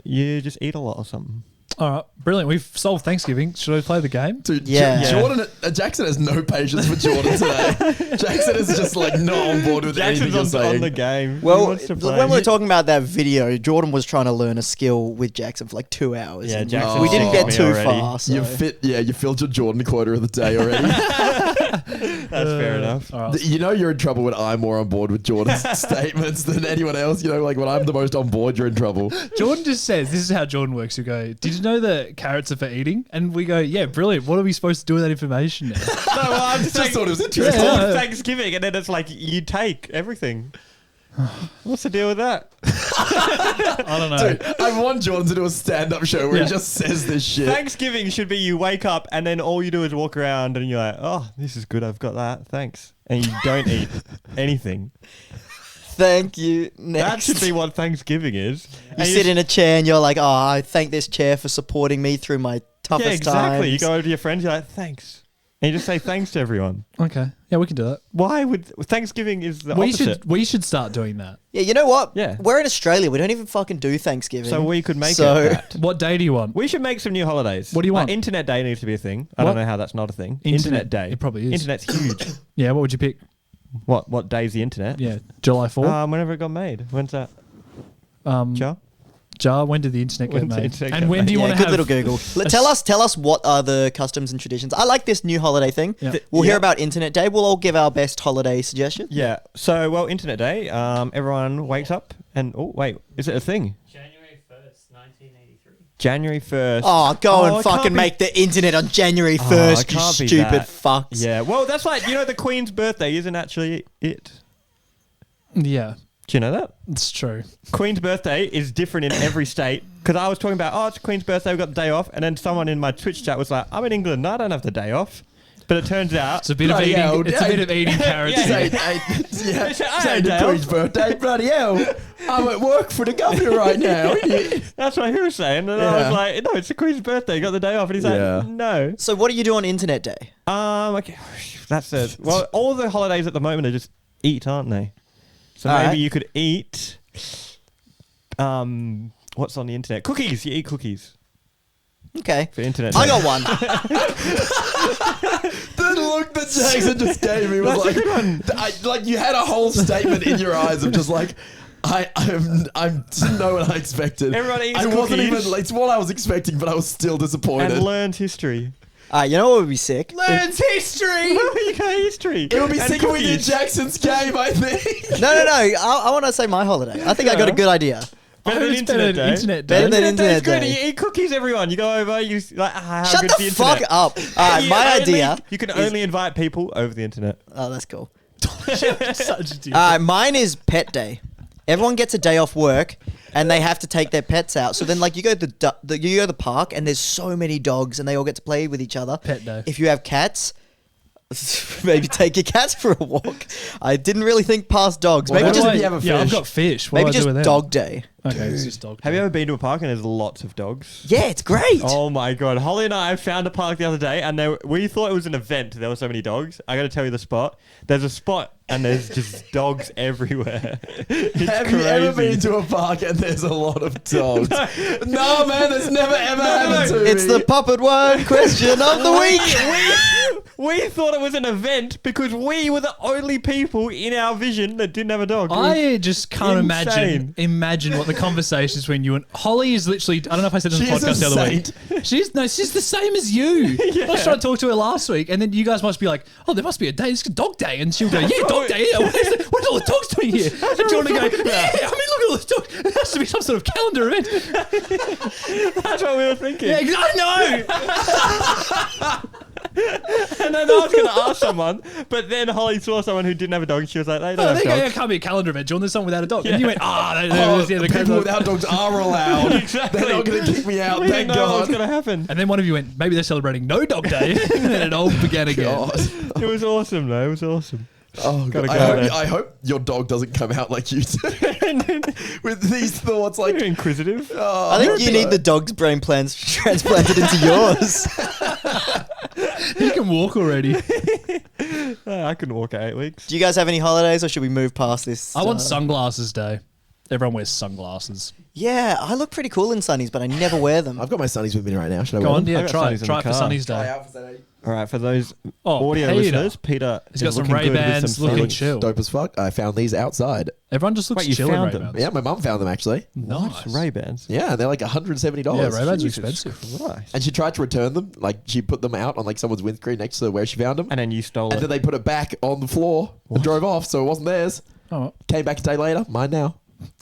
you just eat a lot or something. All right, brilliant. We've solved Thanksgiving. Should I play the game? Dude, Yeah. Jordan, Jackson has no patience for Jordan today. Jackson is just like not on board with anything Jackson's you're on saying. the game. He Well, wants to play. when we were talking about that video, Jordan was trying to learn a skill with Jackson for like 2 hours. Yeah, and Jackson we didn't sick get of too me already. far. So. You filled your Jordan quota of the day already. That's fair enough. All right. You know you're in trouble when I'm more on board with Jordan's statements than anyone else. You know, like when I'm the most on board, you're in trouble. Jordan just says, this is how Jordan works. You go, did you know that carrots are for eating? And we go, yeah, brilliant. What are we supposed to do with that information now? No, well, I'm just Just saying, thought it was it's interesting. Yeah. called Thanksgiving, and then it's like you take everything. What's the deal with that? I don't know. Dude, I want Jordan to do a stand-up show where Yeah. he just says this shit. Thanksgiving should be you wake up and then all you do is walk around and you're like, oh, this is good. I've got that. Thanks. And you don't eat anything. Thank you. That Next. should be what Thanksgiving is. You sit in a chair and you're like, oh, I thank this chair for supporting me through my toughest Yeah, exactly. times. You go over to your friends, you're like, thanks. And you just say thanks to everyone. Okay. Yeah, we can do that. Why would Thanksgiving is the opposite? We should start doing that. Yeah, you know what? Yeah. We're in Australia. We don't even fucking do Thanksgiving. So we could make So- it that. What day do you want? We should make some new holidays. What do you want? Internet Day needs to be a thing. I What? don't know how that's not a thing. Internet- Day. it probably is. Internet's huge. Yeah, what would you pick? What day's the internet? Yeah, July 4th. Whenever it got made. When's that? Jar, when did the internet get When's the made? internet And get when do you Yeah, want to good have little Google. Tell us what are the customs and traditions. I like this new holiday thing. Yeah. We'll hear about Internet Day. We'll all give our best holiday suggestions. Yeah. So, well, Internet Day, everyone wakes up and... Oh, wait. Is it a thing? January 1st, 1983. January 1st. Oh, go it and can't fucking be- make the internet on January Oh, 1st, it you can't be stupid that. fucks. Yeah. Well, that's like, the Queen's birthday isn't actually it. Yeah, Do you know that? it's true. Queen's birthday is different in every state. Because I was talking about, it's Queen's birthday, we've got the day off. And then someone in my Twitch chat was like, I'm in England, I don't have the day off. But it turns out... It's a bit of Bloody eating. hell, It's a bit of eating carrots. Yeah. Say the Queen's birthday, bloody hell. I'm at work for the governor right now. That's what he was saying. And I was Yeah. like, no, it's the Queen's birthday, you got the day off. And he's Yeah. like, no. So what do you do on Internet Day? Okay. That's it. Well, all the holidays at the moment are just eat, aren't they? So All maybe right. you could eat... what's on the internet? Cookies. You eat cookies Okay. for internet. I day. got one. The look that Jackson just gave me was like you had a whole statement in your eyes of just like I'm didn't know what I expected. Everyone eats I wasn't cookies. even. It's what I was expecting, but I was still disappointed. And learned history. You know what would be sick? Learns history. You got history. It would be And sick if we did cookies. Jackson's game. I think. No. I want to say my holiday. I think I got a good idea. Better than It's better internet than day. Internet Day. Better than Internet Internet Day's good. Day. You eat cookies, everyone. You go over, you like, how Shut good's the internet? fuck up. All right, You my only- idea. You can only invite people over the internet. Oh, that's cool. Such a deal. Mine is Pet Day. Everyone gets a day off work, and they have to take their pets out. So then, like, you go to the park, and there's so many dogs, and they all get to play with each other. Pet day. If you have cats, maybe take your cats for a walk. I didn't really think past dogs. Well, Maybe what just do you have a I've fish? got fish. What maybe do I do just with them? Dog Day. Okay, it's just dog. Have you ever been to a park and there's lots of dogs? Yeah, it's great. Oh my god, Holly and I found a park the other day, and we thought it was an event. There were so many dogs. I got to tell you the spot. There's a spot, and there's just dogs everywhere. It's Have you ever crazy. been to a park and there's a lot of dogs? No, man, that's never ever happened to It's me. the Puppet Word question of the week. We thought it was an event because we were the only people in our vision that didn't have a dog. I just can't insane. imagine what the conversations when you and Holly is literally. I don't know if I said this on the She's podcast a the other week. She's the same as you. I was trying to talk to her last week, and then you guys must be like, "Oh, there must be a day. It's dog day," and she'll go, "Yeah, dog day. Yeah, what are all the dogs doing here?" And Jordan will go, "Yeah, I mean, look at all the dogs. There has to be some sort of calendar event." That's what we were thinking. Yeah, I know. And then I was going to ask someone, but then Holly saw someone who didn't have a dog, and she was like, "They don't I have think dogs." it can't be a calendar event, Jordan. There's someone without a dog, and you went, People without dogs are allowed. Exactly. They're not going to kick me out. We Thank didn't know what was God. going to happen. And then one of you went, maybe they're celebrating no dog day, and then it all began again. God. It was awesome, though. It was awesome. Oh, Gotta God. go there. I hope your dog doesn't come out like you do. With these thoughts, like, You're inquisitive. I think you need the dog's brain plans transplanted into yours. You can walk already. I couldn't walk at 8 weeks. Do you guys have any holidays, or should we move past this? I want sunglasses day. Everyone wears sunglasses. Yeah, I look pretty cool in sunnies, but I never wear them. I've got my sunnies with me right now. Should I Go wear on, them? yeah, I got try sunnies in it the for car. Sunny's day. All right, for those Oh, audio Peter. listeners, Peter He's is got some looking good with Ray-Bans, some looking sunnies. chill. Dope as fuck. I found these outside. Everyone just looks Wait, you chill in found them? Ray-Bans. Yeah, my mum found them actually. Nice. Ray-Bans. Yeah, they're like $170. Yeah, Ray-Bans are Jesus expensive. Christ. And she tried to return them. Like, she put them out on like someone's windscreen next to where she found them. And then you stole And it. then they put it back on the floor and drove off, so it wasn't theirs. Oh, Came back a day later. Mine now.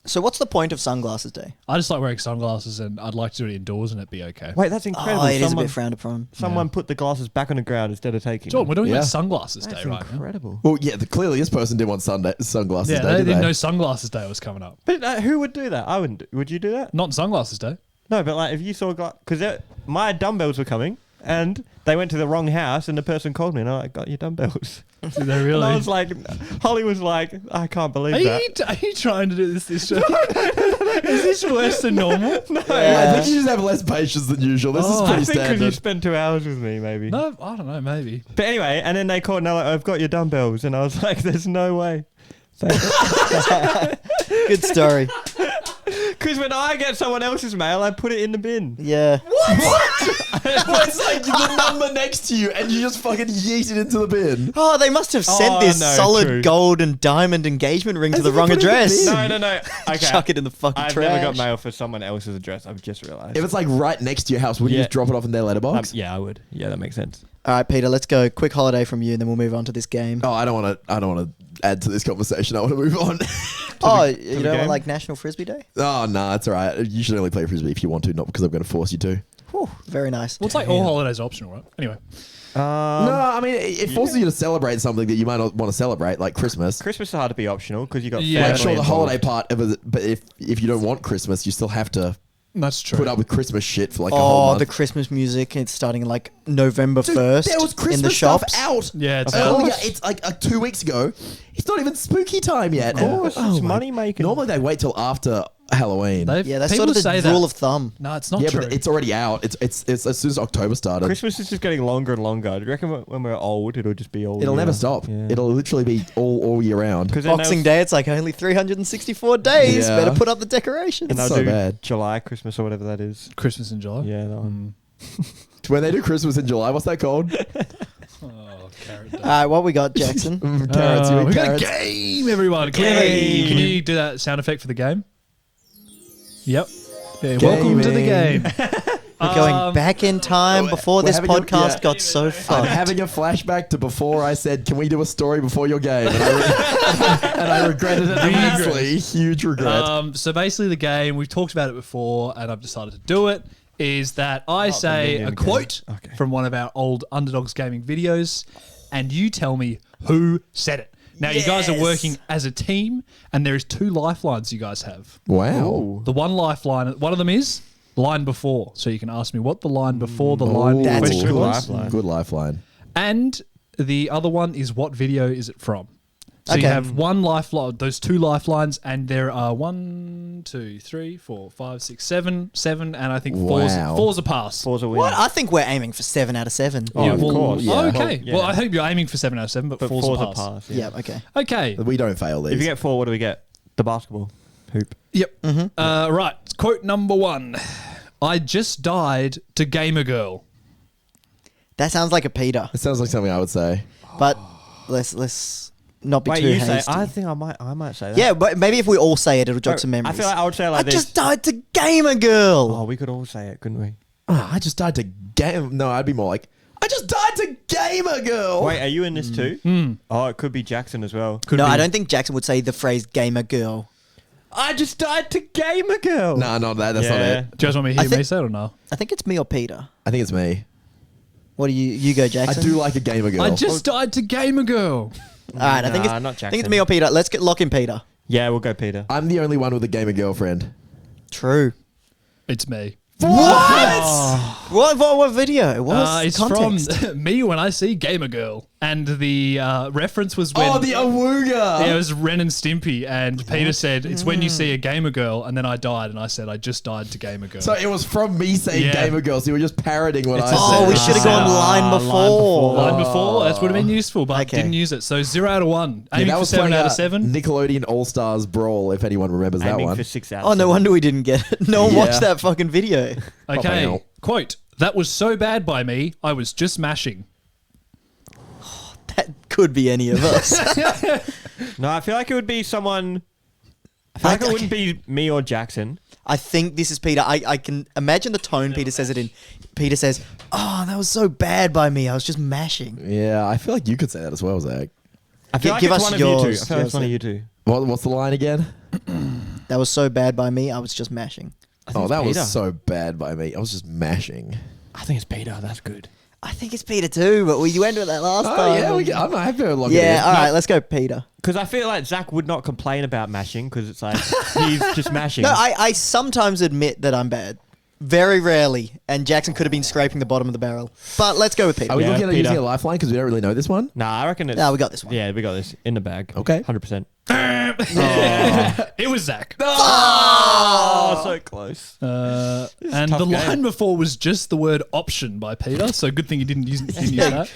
So what's the point of sunglasses day? I just like wearing sunglasses, and I'd like to do it indoors, and it'd be okay. Wait, that's incredible. Oh, it is a someone bit frowned upon. someone put the glasses back on the ground instead of taking Jordan, we're them. doing Yeah. like sunglasses That's day right now. incredible. Well, yeah, clearly this person didn't want sunglasses Yeah, day, they did didn't they? know sunglasses day was coming up. But who would do that? I wouldn't. Would you do that? Not sunglasses day. No, but like if you saw because my dumbbells were coming and they went to the wrong house, and the person called me, and I got your dumbbells. Did they And really? I was like, Holly was like, I can't believe that. Are you trying to do this show? Is this worse than normal? No, I think you just have less patience than usual. This is Oh. I pretty think because you standard. spent 2 hours with me, maybe. No, I don't know. Maybe. But anyway, and then they called and they're like, I've got your dumbbells. And I was like, there's no way. Good story. Because when I get someone else's mail, I put it in the bin. Yeah. Well, it's like the number next to you, and you just fucking yeet it into the bin. Oh, they must have sent Oh, this no, solid true. gold and diamond engagement ring to the if you wrong put it in the address. bin. No. Okay. Chuck it in the fucking I've trash. never got mail for someone else's address. I've just realised. If it's like right next to your house, would you Yeah. just drop it off in their letterbox? Yeah, I would. Yeah, that makes sense. All right, Peter, let's go. Quick holiday from you, and then we'll move on to this game. Oh, I don't want to add to this conversation. I want to move on. Oh, the you don't want game? like National Frisbee Day? Oh, no, it's all right. You should only play frisbee if you want to, not because I'm going to force you to. Whew, very nice. Well, it's like all holidays are optional, right? Anyway. No, I mean it forces you to celebrate something that you might not want to celebrate, like Christmas. Christmas is hard to be optional because you got Yeah. Like, family sure, the involved. holiday part of it, but if you don't want Christmas, you still have to That's true. put up with Christmas shit for like a whole Oh, month. the Christmas music. It's starting like November Dude, 1st there was Christmas in the shops. stuff out. Yeah, it's Earlier, out. it's like 2 weeks ago. It's not even spooky time yet. Of course, it's my- money making. Normally they wait till after Halloween. Yeah, that's people sort of say the that. rule of thumb. No, it's not Yeah, true. but it's already out. It's as soon as October started. Christmas is just getting longer and longer. Do you reckon when we're old, it'll just be all It'll year? never stop. Yeah. It'll literally be all year round. Because Boxing Day, it's like only 364 days. Yeah. Better put up the decorations. And they'll so do bad. July, Christmas, or whatever that is. Christmas in July. Yeah, that one. When they do Christmas in July, what's that called? Oh, carrot day. All right, what we got, Jackson? Carrots. You eat we got a carrots. game, everyone. Game. Can you do that sound effect for the game? Yep. Yeah, welcome to the game. We're going back in time before we're this having a- podcast yeah. got so I'm fucked. having a flashback to before I said, "Can we do a story before your game?" And I regretted it immensely. Huge regret. So basically, the game we've talked about it before, and I've decided to do it. Is that I say Minion a game. quote Okay. from one of our old Underdogs gaming videos, and you tell me who said it. Now you guys are Yes. working as a team, and there is 2 lifelines you guys have. Wow. The one lifeline, one of them is line before, so you can ask me what the line before the line That's question good. was. Lifeline. Good lifeline. And the other one is what video is it from? So you Okay. have one lifeline, those 2 lifelines, and there are 1, 2, 3, 4, 5, 6, 7, and I think Wow. four's a pass. Four's a win. What? I think we're aiming for 7 out of 7. Oh, Yeah, of well, course. yeah. Oh, okay. Well, yeah. Well, I hope you're aiming for 7 out of 7, but But four's a pass. Yeah, okay. Okay. We don't fail these. If you get 4, what do we get? The basketball hoop. Yep. Right. Quote number 1. I just died to Gamer Girl. That sounds like a Peter, it sounds like something I would say. but let's not be Wait, too you say? hasty. I think I might say that. Yeah, but maybe if we all say it, it'll jog Oh, some memories. I feel like I would say it I like this. just died to Gamer Girl. Oh, we could all say it, couldn't we? Oh, I just died to game. No, I'd be more like, I just died to Gamer Girl. Wait, are you in this too? Oh, it could be Jackson as well. Could No, be. I don't think Jackson would say the phrase Gamer Girl. I just died to Gamer Girl. Nah, not that. That's not Yeah. it. Do you guys want me to I hear me think- say it or no? I think it's me or Peter. I think it's me. What do you go, I Jackson? do like a Gamer Girl. I just died to Gamer Girl. All right, I think Nah, it's not I think it's Jackson. me or Peter. Let's lock in Peter. Yeah, we'll go Peter. I'm the only one with a Gamer girlfriend. True. It's me. What video? What was It's context? from me when I see Gamer Girl. And the reference was when... Oh, the Awooga. Yeah, it was Ren and Stimpy, and Peter said, it's when you see a Gamer Girl, and then I died, and I said, I just died to Gamer Girl. So it was from me saying Yeah. Gamer Girl. So you were just parroting what It's I a- said. Oh, we should have gone line before. Line before, that would have been useful, but Okay. didn't use it. So 0 out of 1. Yeah, Aiming that for was 7 playing out of 7. Nickelodeon All Stars Brawl, if anyone remembers that Aiming one. for 6 out. Oh, no wonder we didn't get it. No one Yeah. watched that fucking video. Okay, out. quote, that was so bad by me, I was just mashing. That could be any of us. No, I feel like it would be someone. I feel like it wouldn't be me or Jackson. I think this is Peter. I can imagine the tone Peter says it in. Peter says, "Oh, that was so bad by me. I was just mashing." Yeah, I feel like you could say that as well, Zach. I feel like give it's us one of you two. I yours, feel like it's one of yours. you two. What's the line again? That was so bad by me. I was just mashing. Oh, it's that Peter. was so bad by me. I was just mashing. I think it's Peter. That's good. I think it's Peter too, but you went with that last Oh, time. yeah, I'm happy to lock Yeah, it all right, let's go, Peter. Because I feel like Zack would not complain about mashing because it's like he's just mashing. No, I sometimes admit that I'm bad. Very rarely, and Jackson could have been scraping the bottom of the barrel. But let's go with Peter. Are we Yeah, looking at Peter. using a lifeline because we don't really know this one? Nah, I reckon it's. No, we got this one. Yeah, we got this in the bag. Okay. 100%. It was Zack. Oh, so close. And tough the game. line before was just the word option by Peter, so good thing you didn't use that.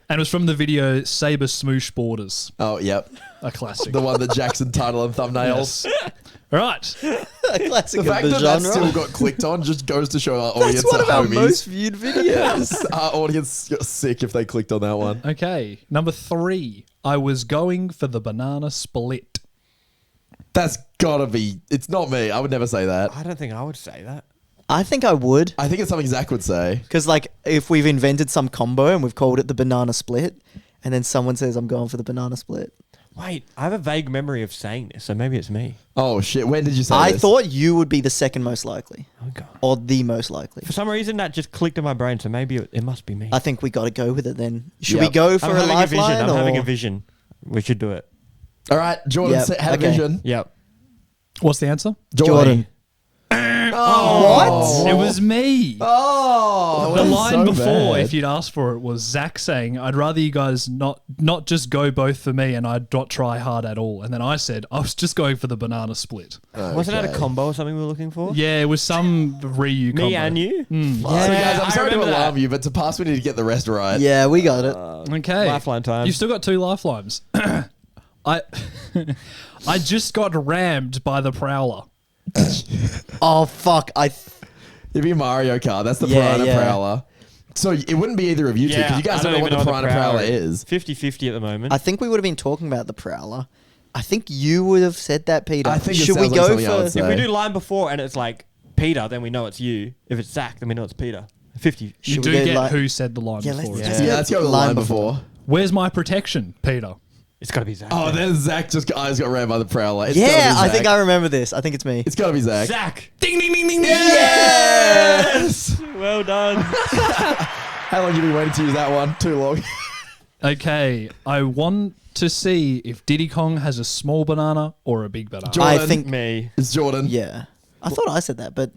And it was from the video Saber Smoosh Borders, Oh, yep. a classic. The one that Jackson title and thumbnails. Yes. Right. A classic The fact of the that that genre. still got clicked on just goes to show our audience That's one are of our homies. most viewed videos. Our audience got sick if they clicked on that one. Okay. Number 3. I was going for the banana split. That's gotta be. It's not me. I would never say that. I don't think I would say that. I think I would. I think it's something Zach would say. Because, like, if we've invented some combo and we've called it the banana split, and then someone says, I'm going for the banana split. Wait, I have a vague memory of saying this, so maybe it's me. Oh shit! When did you say I this? thought you would be the second most likely. Oh, God. Or the most likely. For some reason, that just clicked in my brain, so maybe it must be me. I think we got to go with it then. Should Yep. we go for I'm a having a vision. lifeline? I'm having a or- vision. We should do it. All right, Jordan Yep, had okay. a vision. Yep. What's the answer? Jordan. Oh. It was me. Oh, The that's line so before, bad. if you'd asked for it, was Zach saying, I'd rather you guys not just go both for me and I'd not try hard at all. And then I said, I was just going for the banana split. Wasn't that a combo or something we were looking for? Yeah, it was some Ryu combo. Me and you? So guys, I'm I sorry to remember alarm that. you, but to pass, we need to get the rest right. Yeah, we got it. Okay. Lifeline time. You've still got 2 lifelines. I I just got rammed by the Prowler. Oh, fuck. It'd be Mario Kart. That's the Yeah, Piranha yeah. Prowler. So it wouldn't be either of you two because you guys I don't know what the even Piranha Prowler is. 50-50 at the moment. I think we would have been talking about the Prowler. I think you would have said that, Peter. I think it Should we sounds like go something I would for... say. if we do line before and it's like Peter, then we know it's you. If it's Zach, then we know it's Peter. 50. You Should do we go get like- who said the line Yeah, before. let's as just well. Yeah, let's go with the line before. Where's my protection, Peter? It's got to be Zach. Oh, then Zach just eyes got rammed by the Prowler. It's Yeah, gotta be I Zach. think I remember this. I think it's me. It's gotta be Zach. Zach. Ding, ding, ding, ding, ding. Yes! Well done. How long have you been waiting to use that one? Too long. Okay, I want to see if Diddy Kong has a small banana or a big banana. Jordan. I think... Me. It's Jordan. Yeah. I thought I said that, but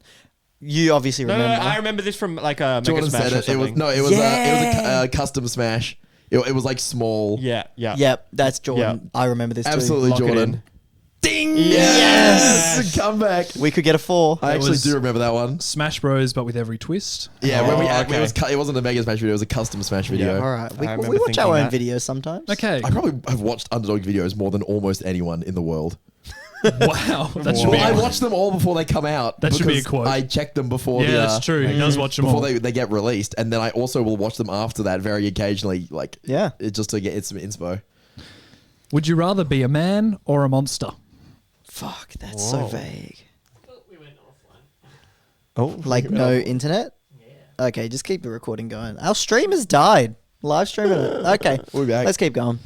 you obviously No, remember. I remember this from like a Mega Jordan Smash said or it. It was something. no. It was Yeah. a custom smash. It was like small. Yeah. Yep, that's Jordan. Yeah. I remember this Absolutely, Lock it Jordan. in. Ding! Yes! Comeback. We could get a 4. I actually was- do remember that one. Smash Bros, but with every twist. Yeah, when we okay. it wasn't a Mega Smash video. It was a custom Smash video. All right. We I remember watch our thinking own that. videos sometimes. Okay. I probably have watched Underdog videos more than almost anyone in the world. Wow. That should Well, be I a, watch them all before they come out. That should be a because quote. I check them before. Yeah, that's true. He does watch them before all. they get released, and then I also will watch them after that very occasionally. Like Yeah. just to get some inspo. Would you rather be a man or a monster? Fuck, that's so Whoa. vague. We went offline. Oh, Like no internet? Okay, just keep the recording going. Our stream has died. Live streaming it. Okay. We'll be back. Let's keep going.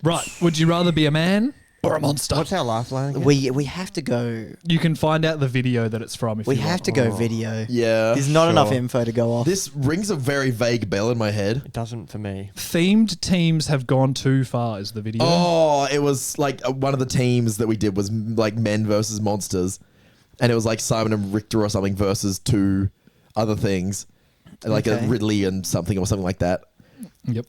Right. Would you rather be a man or a monster? What's our lifeline again? We have to go. You can find out the video that it's from if We you have want. to go video. Yeah, There's not enough sure. info to go off. This rings a very vague bell in my head. It doesn't for me. Themed teams have gone too far is the video. Oh, it was like one of the teams that we did was like men versus monsters, and it was like Simon and Richter or something versus 2 other things, like Okay. a Ridley and something or something like that. Yep.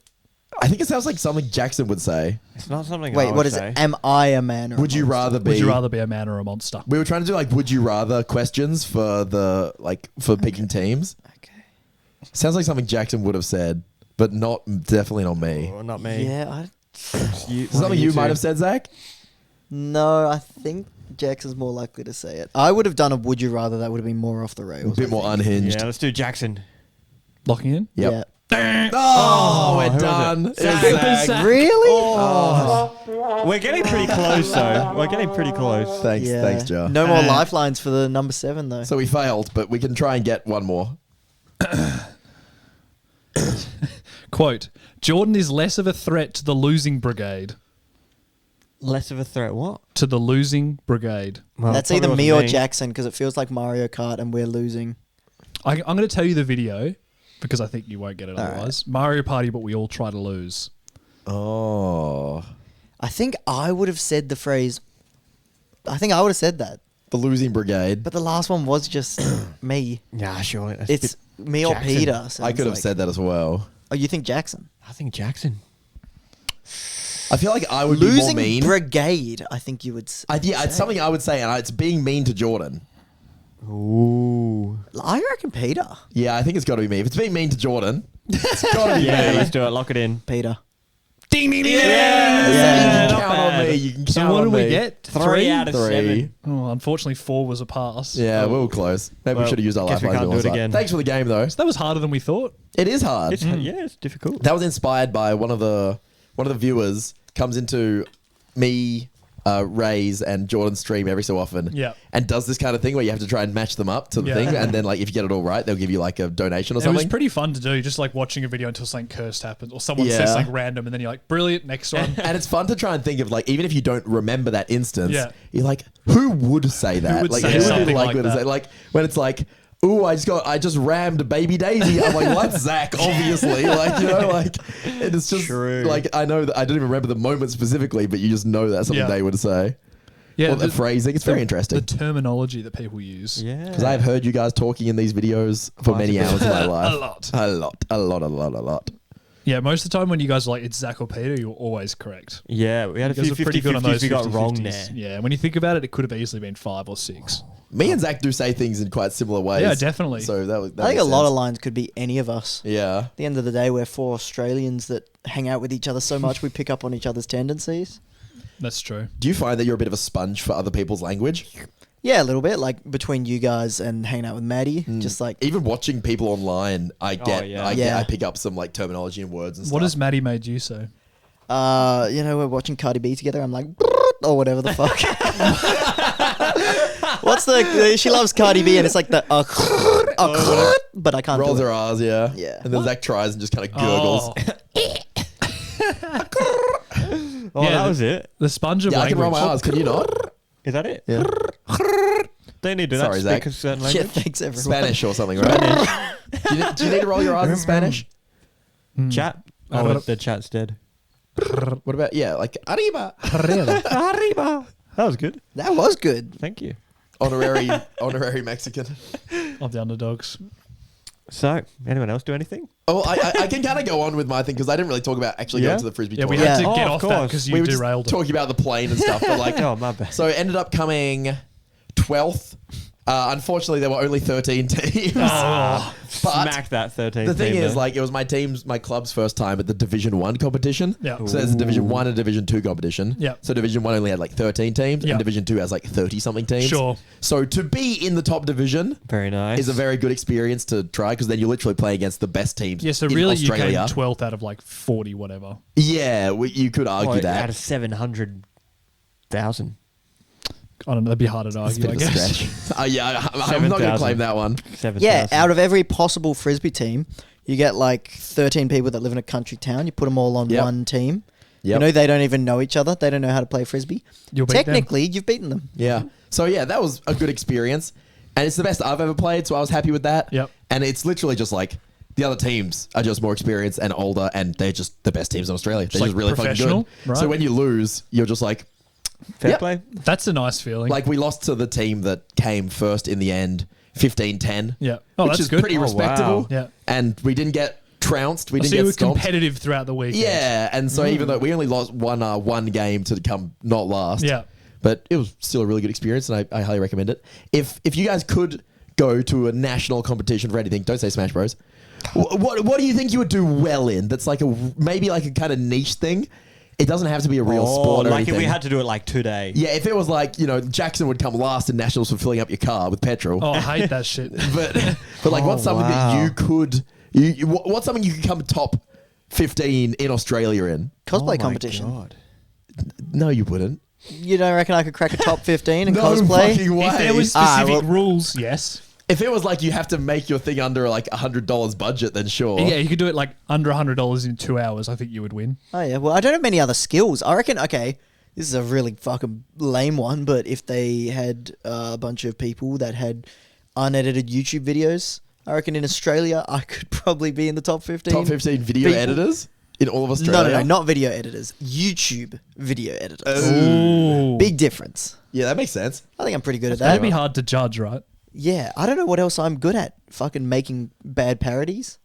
I think it sounds like something Jackson would say. It's not something I Wait, would what is say. it? Am I a man or Would a you monster? rather be? Would you rather be a man or a monster? We were trying to do like would you rather questions for the for picking teams. Okay. Sounds like something Jackson would have said, but definitely not me. Oh, not me. Yeah, You, Is something you might have said, Zach? no, I think Jackson's more likely to say it. I would have done a would you rather that would have been more off the A rails. bit more unhinged. Yeah, let's do Jackson. Locking in? Yep. Yeah. Oh, we're who was done. it? It was Zach. Really? We're getting pretty close, though. We're getting pretty close. Thanks, Yeah. thanks, Joe. No more lifelines for the number 7 though. So we failed, but we can try and get one more. Quote, Jordan is less of a threat to the losing brigade. Less of a threat. What? To the losing brigade. Well, That's probably either me wasn't or Jackson because it feels like Mario Kart and we're losing. I'm going to tell you the video because I think you won't get it All right. otherwise. Mario Party, but we all try to lose. Oh. I think I would have said the phrase. I think I would have said that. The losing brigade. But the last one was just me. Yeah, sure. It's me or Jackson. Peter. I sounds could have like. said that as well. Oh, you think Jackson? I think Jackson. I feel like I would be more Losing mean. brigade, I think you would Yeah, it's something I would say, and it's being mean to Jordan. Ooh. I reckon Peter. Yeah, I think it's got to be me. If it's being mean to Jordan, it's got to be Yeah, me. let's do it. Lock it in. Peter. Ding, ding, ding. Yeah. You can not count on bad. me. You can count So what on did we me. get? 3 out of 3. 7. Oh, unfortunately, 4 was a pass. Yeah, we were close. Maybe we Well, should have used our guess we lifelines can't on do the it side. again. Thanks for the game, though. So that was harder than we thought. It is hard. Yeah, it's difficult. That was inspired by one of the viewers comes into me, Ray's, and Jordan's stream every so often. Yeah. And does this kind of thing where you have to try and match them up to the Yeah. thing, and then like if you get it all right, they'll give you like a donation or It something. was pretty fun to do, just like watching a video until something cursed happens or someone Yeah. says something random and then you're like, brilliant, next one. And it's fun to try and think of like, even if you don't remember that instance, Yeah. you're like, who would say that? would like, say who would something be like to that? say? Like when it's like, ooh, I just rammed Baby Daisy. I'm like, well, that's Zack, obviously. Like, you know, like it's just True. like I know that I don't even remember the moment specifically, but you just know that's something Yeah. they would say. Yeah, Or the phrasing. It's very interesting. The terminology that people use. Yeah. Because I've heard you guys talking in these videos for many hours of my life. A lot. A lot. Yeah, most of the time when you guys are like, it's Zack or Peter, you're always correct. Yeah, we had a You guys few are pretty good on 50-50s those we got 50-50s. wrong there. Yeah, when you think about it, it could have easily been 5 or 6. Me and Zack do say things in quite similar ways. Yeah, definitely. So that I think a lot of lines could be any of us. Yeah. At the end of the day, we're 4 Australians that hang out with each other so much we pick up on each other's tendencies. That's true. Do you find that you're a bit of a sponge for other people's language? Yeah, a little bit. Like between you guys and hanging out with Maddie, just like Even watching people online, I get, yeah. Yeah. I pick up some like terminology and words and stuff. What has Maddie made you say? we're watching Cardi B together. I'm like, or whatever the fuck. What's she loves Cardi B and it's like the but I can't rolls do her it. R's, yeah. Yeah. And then Zack tries and just kind of gurgles. Oh, Yeah, that was it. The sponge of Yeah, I can roll language. my R's. Can you not? Is that it? Yeah. Don't need to do that. Sorry, to Zack. speak a certain Yeah, language. thanks everyone. Spanish or something, right? do you need to roll your R's in Spanish? Chat. Oh, the chat's dead. What about, like, arriba, Arriba. That was good. That was good. Thank you. honorary Mexican. Of the Underdogs. So, anyone else do anything? Oh, I can kind of go on with my thing because I didn't really talk about actually Yeah? going to the Frisbee Yeah, we tournament. had to Yeah. get Oh, off of that course. because We you were just derailed it. talking about the plane and stuff, but like, Oh, my bad. so it ended up coming 12th. Unfortunately, there were only 13 teams. But Smack that 13. the thing team is, there. like, it was my club's first time at the Division 1 competition. Yeah. So there's a Division 1 and Division 2 competition. Yeah. So Division 1 only had like 13 teams, Yeah. and Division 2 has like 30-something teams. Sure. So to be in the top division very nice. is a very good experience to try because then you literally play against the best teams Yeah, so in really you came Australia. 12th out of like 40, whatever. Yeah, you could argue out that. of 700,000. I don't know, that'd be harder to It's a argue, bit I of a guess. stretch. I'm not going to 7,000. claim that one. 7,000. Yeah, out of every possible Frisbee team, you get like 13 people that live in a country town. You put them all on Yep. one team. Yep. You know, they don't even know each other. They don't know how to play Frisbee. You'll beat them. Technically, you've beaten them. Yeah. So yeah, that was a good experience, and it's the best I've ever played. So I was happy with that. Yep. And it's literally just like the other teams are just more experienced and older, and they're just the best teams in Australia. They're like just really fucking professional, good. right? So when you lose, you're just like, Fair Yep. play. That's a nice feeling. like we lost to the team that came first in the end, 15-10. Yeah. Oh, which that's is good. pretty Oh, respectable. wow. Yeah. And we didn't get trounced. We so didn't you get were stomped. competitive throughout the week. Yeah, and so even though we only lost one game to come not last, Yeah. but it was still a really good experience, and I highly recommend it. If you guys could go to a national competition for anything, don't say Smash Bros. What do you think you would do well in? That's like maybe like a kind of niche thing. It doesn't have to be a real sport or like anything. if we had to do it like today. Yeah, if it was like, Jackson would come last in nationals for filling up your car with petrol. Oh, I hate that shit. But like, what's something that you could? What's something you could come top 15 in Australia in? Cosplay Oh my competition. God. No, you wouldn't. You don't reckon I could crack a top 15 in No cosplay? fucking way. If there was specific rules, yes. If it was like you have to make your thing under like $100 budget, then sure. Yeah, you could do it like under $100 in 2 hours. I think you would win. Oh, yeah. Well, I don't have many other skills. I reckon, okay, this is a really fucking lame one, but if they had a bunch of people that had unedited YouTube videos, I reckon in Australia, I could probably be in the top 15. Top 15 video People- editors. in all of Australia? No, not video editors. YouTube video editors. Ooh. Big difference. Yeah, that makes sense. I think I'm pretty good at That'd that. be hard to judge, right? Yeah, I don't know what else I'm good at. Fucking making bad parodies.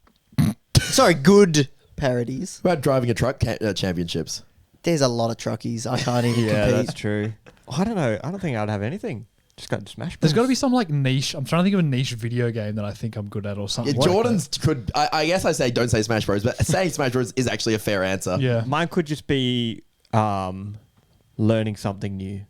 Sorry, good parodies. What about driving a truck championships? There's a lot of truckies. I can't even Yeah, compete. that's true. I don't know. I don't think I'd have anything. Just got Smash Bros. There's got to be some like niche. I'm trying to think of a niche video game that I think I'm good at or Yeah, something. Jordan's could. I guess I say don't say Smash Bros, but saying Smash Bros is actually a fair answer. Yeah. Mine could just be learning something new.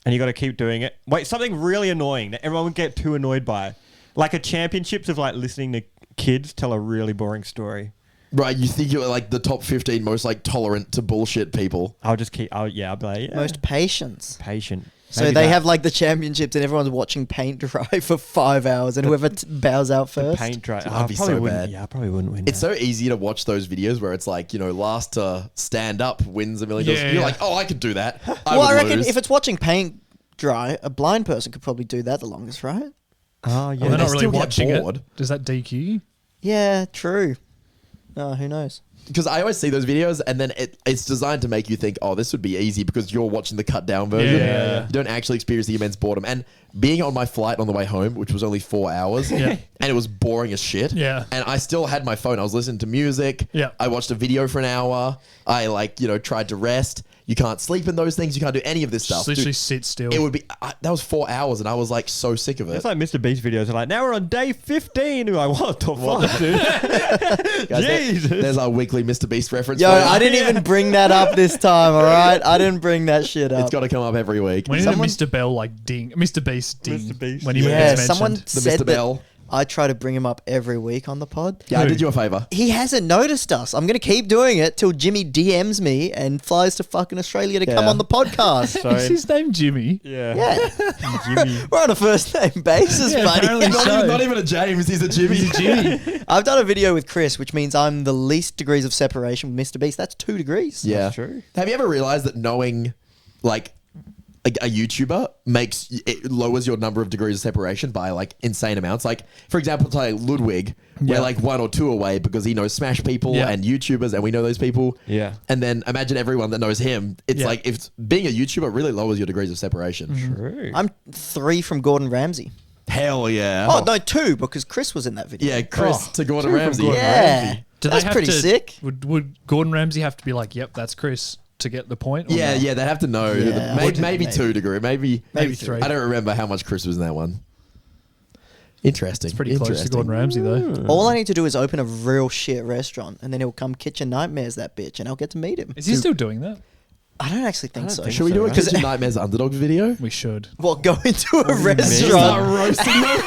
And you got to keep doing it. Wait, something really annoying that everyone would get too annoyed by. Like a championships of like listening to kids tell a really boring story. Right, you think you're like the top 15 most like tolerant to bullshit people. I'll just keep, I'll be like, yeah. Most patience. patient. So Maybe they that. have like the championships and everyone's watching paint dry for 5 hours and whoever bows out The first. paint dry. That'd be probably so wouldn't- bad. Yeah, I probably wouldn't win. It's that. so easy to watch those videos where it's like, last to stand up wins $1 million. Yeah, You're yeah. like, oh, I could do that. Well, I would reckon lose. if it's watching paint dry, a blind person could probably do that the longest, right? Oh, Well, yeah. they're they not really still get watching bored. it. Does that DQ? Yeah, true. No, who knows? Because I always see those videos and then it's designed to make you think, oh, this would be easy because you're watching the cut down version. Yeah. You don't actually experience the immense boredom. And being on my flight on the way home, which was only 4 hours, Yeah. and it was boring as shit. Yeah. And I still had my phone. I was listening to music. Yeah. I watched a video for an hour. I tried to rest. You can't sleep in those things. You can't do any of this stuff. Just literally Dude, sit still. it would be that was 4 hours, and I was like so sick of it. It's like Mr. Beast videos. They're like, now we're on day 15. You're like, what the fuck, dude? Guys, Jesus. there's our weekly Mr. Beast reference. Yo, for you. I didn't even bring that up this time, all right? I didn't bring that shit up. It's got to come up every week. we need someone- a Mr. Bell like ding, Mr. Beast ding Mr. Beast. when he Yeah, gets mentioned. someone The said Mr. that Bell. I try to bring him up every week on the pod. Yeah, I Who? did you a favor. He hasn't noticed us. I'm going to keep doing it till Jimmy DMs me and flies to fucking Australia to come Yeah. on the podcast. So, Is his name Jimmy? yeah. Yeah. Jimmy. We're on a first name basis, Yeah, buddy. apparently so. Not even a James. He's a Jimmy. Jimmy. I've done a video with Chris, which means I'm the least degrees of separation with Mr. Beast. That's 2 degrees. Yeah. That's true. Have you ever realized that knowing, like, a YouTuber it lowers your number of degrees of separation by like insane amounts? Like, for example, it's like Ludwig, Yeah. we're like 1 or 2 away because he knows Smash people Yeah. and YouTubers, and we know those people. Yeah. And then imagine everyone that knows him. It's Yeah. like if being a YouTuber really lowers your degrees of separation. Mm-hmm. True. I'm 3 from Gordon Ramsay. Hell yeah. Oh, no, 2 because Chris was in that video. Yeah, Chris Oh, to Gordon 2 from Ramsay. Gordon Yeah. Ramsay. Do they That's have pretty to- sick. Would Gordon Ramsay have to be like, yep, that's Chris to get the point? or Yeah, no? yeah, they have to know. Yeah, Maybe maybe. 2 degree. Maybe Maybe 3. I don't remember how much Chris was in that one. Interesting. It's pretty close to Gordon Ramsay though. All I need to do is open a real shit restaurant and then he'll come Kitchen Nightmares that bitch and I'll get to meet him. Is he still doing that? I don't actually think so. Should we do a Right. Kitchen Nightmares Underdogs video? We should. Well, go into a Start restaurant. roasting them.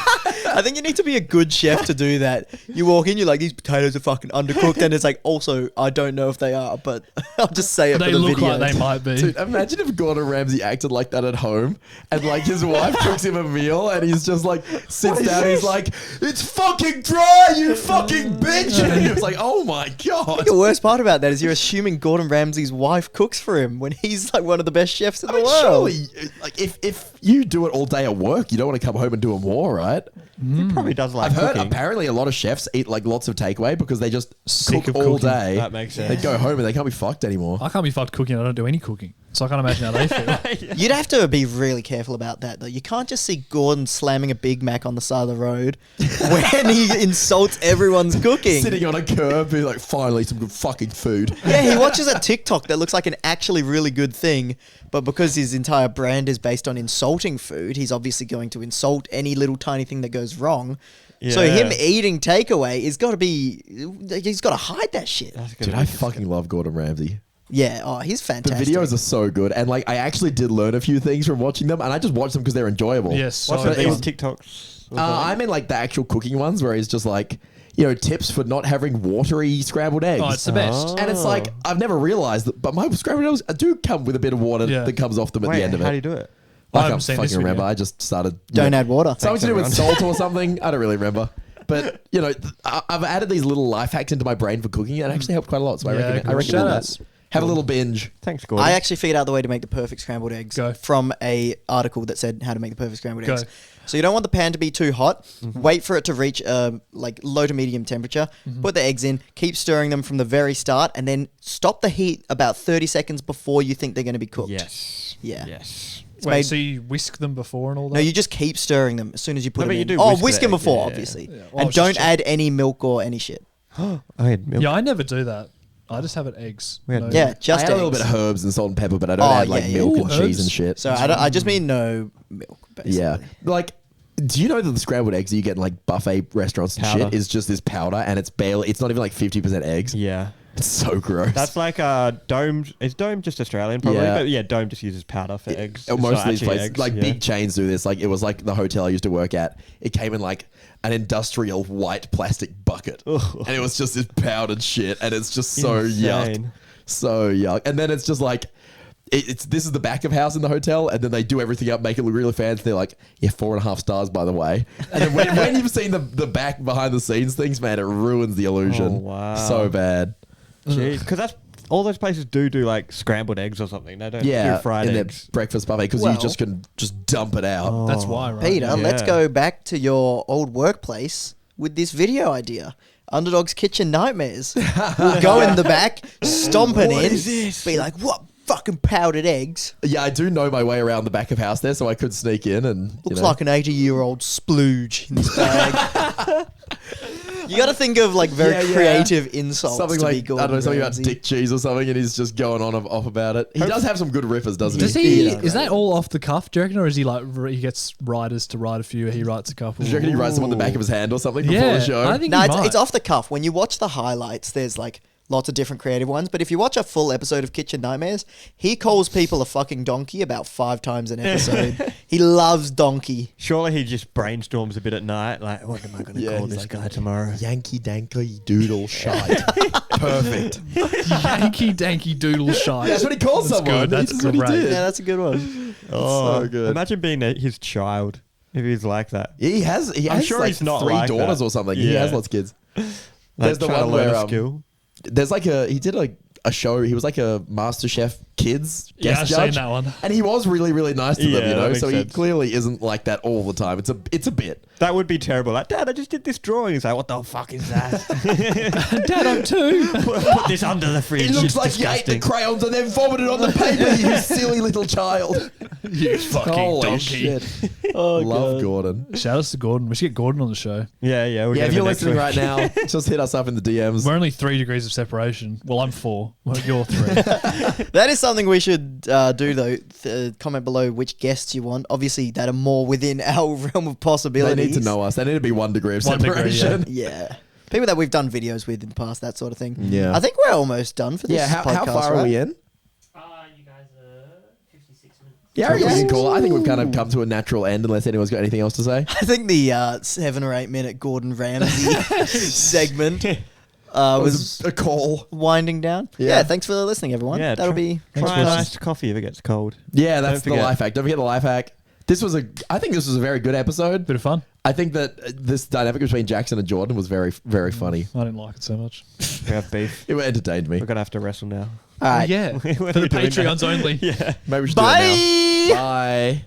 I think you need to be a good chef to do that. You walk in, you're like, these potatoes are fucking undercooked, and it's like, also, I don't know if they are, but I'll just say it They for the look video. like they might be. Dude, imagine if Gordon Ramsay acted like that at home and like his wife cooks him a meal and he's just like sits down, he's like, it's fucking dry, you fucking bitch. And he was like, oh my God. The worst part about that is you're assuming Gordon Ramsay's wife cooks for him when he's like one of the best chefs in I the mean, world. surely, like if you do it all day at work, you don't want to come home and do a more, right? He probably does like I've heard cooking. apparently a lot of chefs eat like lots of takeaway because they just Sick cook of all cooking. day. That makes sense. They go home and they can't be fucked anymore. I can't be fucked cooking. I don't do any cooking. So I can't imagine how they feel. You'd have to be really careful about that, though. You can't just see Gordon slamming a Big Mac on the side of the road when he insults everyone's cooking. Sitting on a curb, be like, finally some good fucking food. Yeah, he watches a TikTok that looks like an actually really good thing, but because his entire brand is based on insulting food, he's obviously going to insult any little tiny thing that goes wrong. So Yeah. him eating takeaway is got to be, he's got to hide that shit. That's a good Dude, I fucking love Gordon Ramsay. Yeah, oh, he's The fantastic. videos are so good, and like I actually did learn a few things from watching them, and I just watched them because they're enjoyable. Yes. What's So with it these was- TikToks? I mean like the actual cooking ones where he's just like, tips for not having watery scrambled eggs. oh, it's the best. And it's like I've never realized that, but my scrambled eggs do come with a bit of water Yeah. that comes off them at Wait, the end of how it. do you do it? I I haven't can't seen fucking this remember. video. I just started. Don't add water. Something to do with everyone. salt or something. I don't really remember. But I've added these little life hacks into my brain for cooking, and it actually helped quite a lot. So I Yeah, recommend cool. that. Shout-outs. Have a little binge. Thanks, Gordon. I actually figured out the way to make the perfect scrambled eggs Go. from a article that said how to make the perfect scrambled Go. eggs. So you don't want the pan to be too hot. Wait for it to reach like low to medium temperature. Put the eggs in. Keep stirring them from the very start, and then stop the heat about 30 seconds before you think they're going to be cooked. Yes. Yeah. Yes. It's Wait, made- so you whisk them before and all that? no, you just keep stirring them as soon as you put No, them but you in. do Oh, whisk whisk the them egg, before, yeah. obviously. Well, And it's don't just- add any milk or any shit. I had milk. Yeah, I never do that. I just have it eggs. We had No- milk. Yeah, I just add a little eggs. bit of herbs and salt and pepper, but I don't Oh, add like yeah, yeah. milk Ooh, and cheese herbs. and shit. So I just mean no milk, basically. Yeah. Like, do you know that the scrambled eggs that you get in like buffet restaurants and Powder. shit is just this powder, and it's not even like 50% eggs. Yeah. It's so gross. That's like Dome. Is Dome just Australian probably? Yeah. But yeah, Dome just uses powder for eggs. It's Most not of these actually places, eggs, like yeah. big chains, do this. Like it was like the hotel I used to work at. It came in like an industrial white plastic bucket, and it was just this powdered shit, and it's just so yuck, Insane. so yuck. And then it's just like. This is the back of house in the hotel, and then they do everything up, make it look really fancy. They're like, yeah, 4.5 stars, by the way. And then when you've seen the back behind the scenes things, man, it ruins the illusion. Oh, wow. So bad. Jeez, because that's all those places do like scrambled eggs or something. They don't Yeah, do fried in their eggs. breakfast buffet because Well- you just can just dump it out. That's why, right? Peter, let's Yeah. go back to your old workplace with this video idea. Underdogs Kitchen Nightmares. We'll go in the back, stomp it What in, is this? be like, what fucking powdered eggs? Yeah, I do know my way around the back of house there, so I could sneak in and Looks like an 80-year-old splooge in this bag. You got to think of like very Yeah, yeah. creative insults something to be like I Gordon don't know, something about Ramsay. dick cheese or something, and he's just going on off about it. He does have some good riffers, doesn't Does he? he? Is that all off the cuff? Do you reckon, or is he like he gets writers to write a few? He writes a couple. Do you reckon he writes them on the back of his hand or something before Yeah, the show? I think No, he might. it's off the cuff. When you watch the highlights, there's like lots of different creative ones. But if you watch a full episode of Kitchen Nightmares, he calls people a fucking donkey about 5 times an episode. He loves donkey. Surely he just brainstorms a bit at night. Like, what am I going to call he's this like, guy tomorrow? Yankee danky doodle shite. Perfect. Yankee danky doodle shite. That's what he calls That's someone. good, that's This is what he great. did. Yeah, that's a good one. Oh, so good. Imagine being his child if he's like that. He has sure like he's not 3 like daughters that. or something. He Yeah. has lots of kids. Like, There's the trying to one learn where a skill. there's like he did like a show. He was like a MasterChef kids Yeah, guest I've judge. seen that one. And he was really, really nice to them, Yeah, you that know. makes So sense. he clearly isn't like that all the time. It's a bit. That would be terrible. Like, Dad, I just did this drawing. He's like, what the fuck is that? Dad, I'm 2. Put this under the fridge. It looks It's like you ate the disgusting. crayons and then vomited on the paper, you silly little child. You fucking Holy donkey. shit. Love Gordon. Shout outs to Gordon. We should get Gordon on the show. Yeah, yeah. We'll Yeah, get if him you're next listening week. right now, just hit us up in the DMs. We're only 3 degrees of separation. Well, I'm 4. Well, you're 3. That is something we should do, though. Comment below which guests you want. Obviously, that are more within our realm of They possibilities. need to know us. They need to be 1 degree of 1 degree, separation. Yeah. People that we've done videos with in the past, that sort of thing. Yeah. I think we're almost done for this Yeah, how podcast, far right? are we in? You guys are 56 minutes. Yeah, I reckon we can call it. I think we've kind of come to a natural end unless anyone's got anything else to say. I think the 7 or 8 minute Gordon Ramsay segment was a call. winding down. Yeah. Yeah, thanks for listening, everyone. Yeah, That'll be Try an iced coffee if it gets cold. Yeah, that's the forget. life hack. Don't forget the life hack. I think this was a very good episode. Bit of fun. I think that this dynamic between Jackson and Jordan was very, very funny. I didn't like it so much. We have beef. It entertained me. We're going to have to wrestle now. All right. Yeah. When For are the we doing that? Patreons only. Yeah. Maybe we should Bye. do it now. Bye.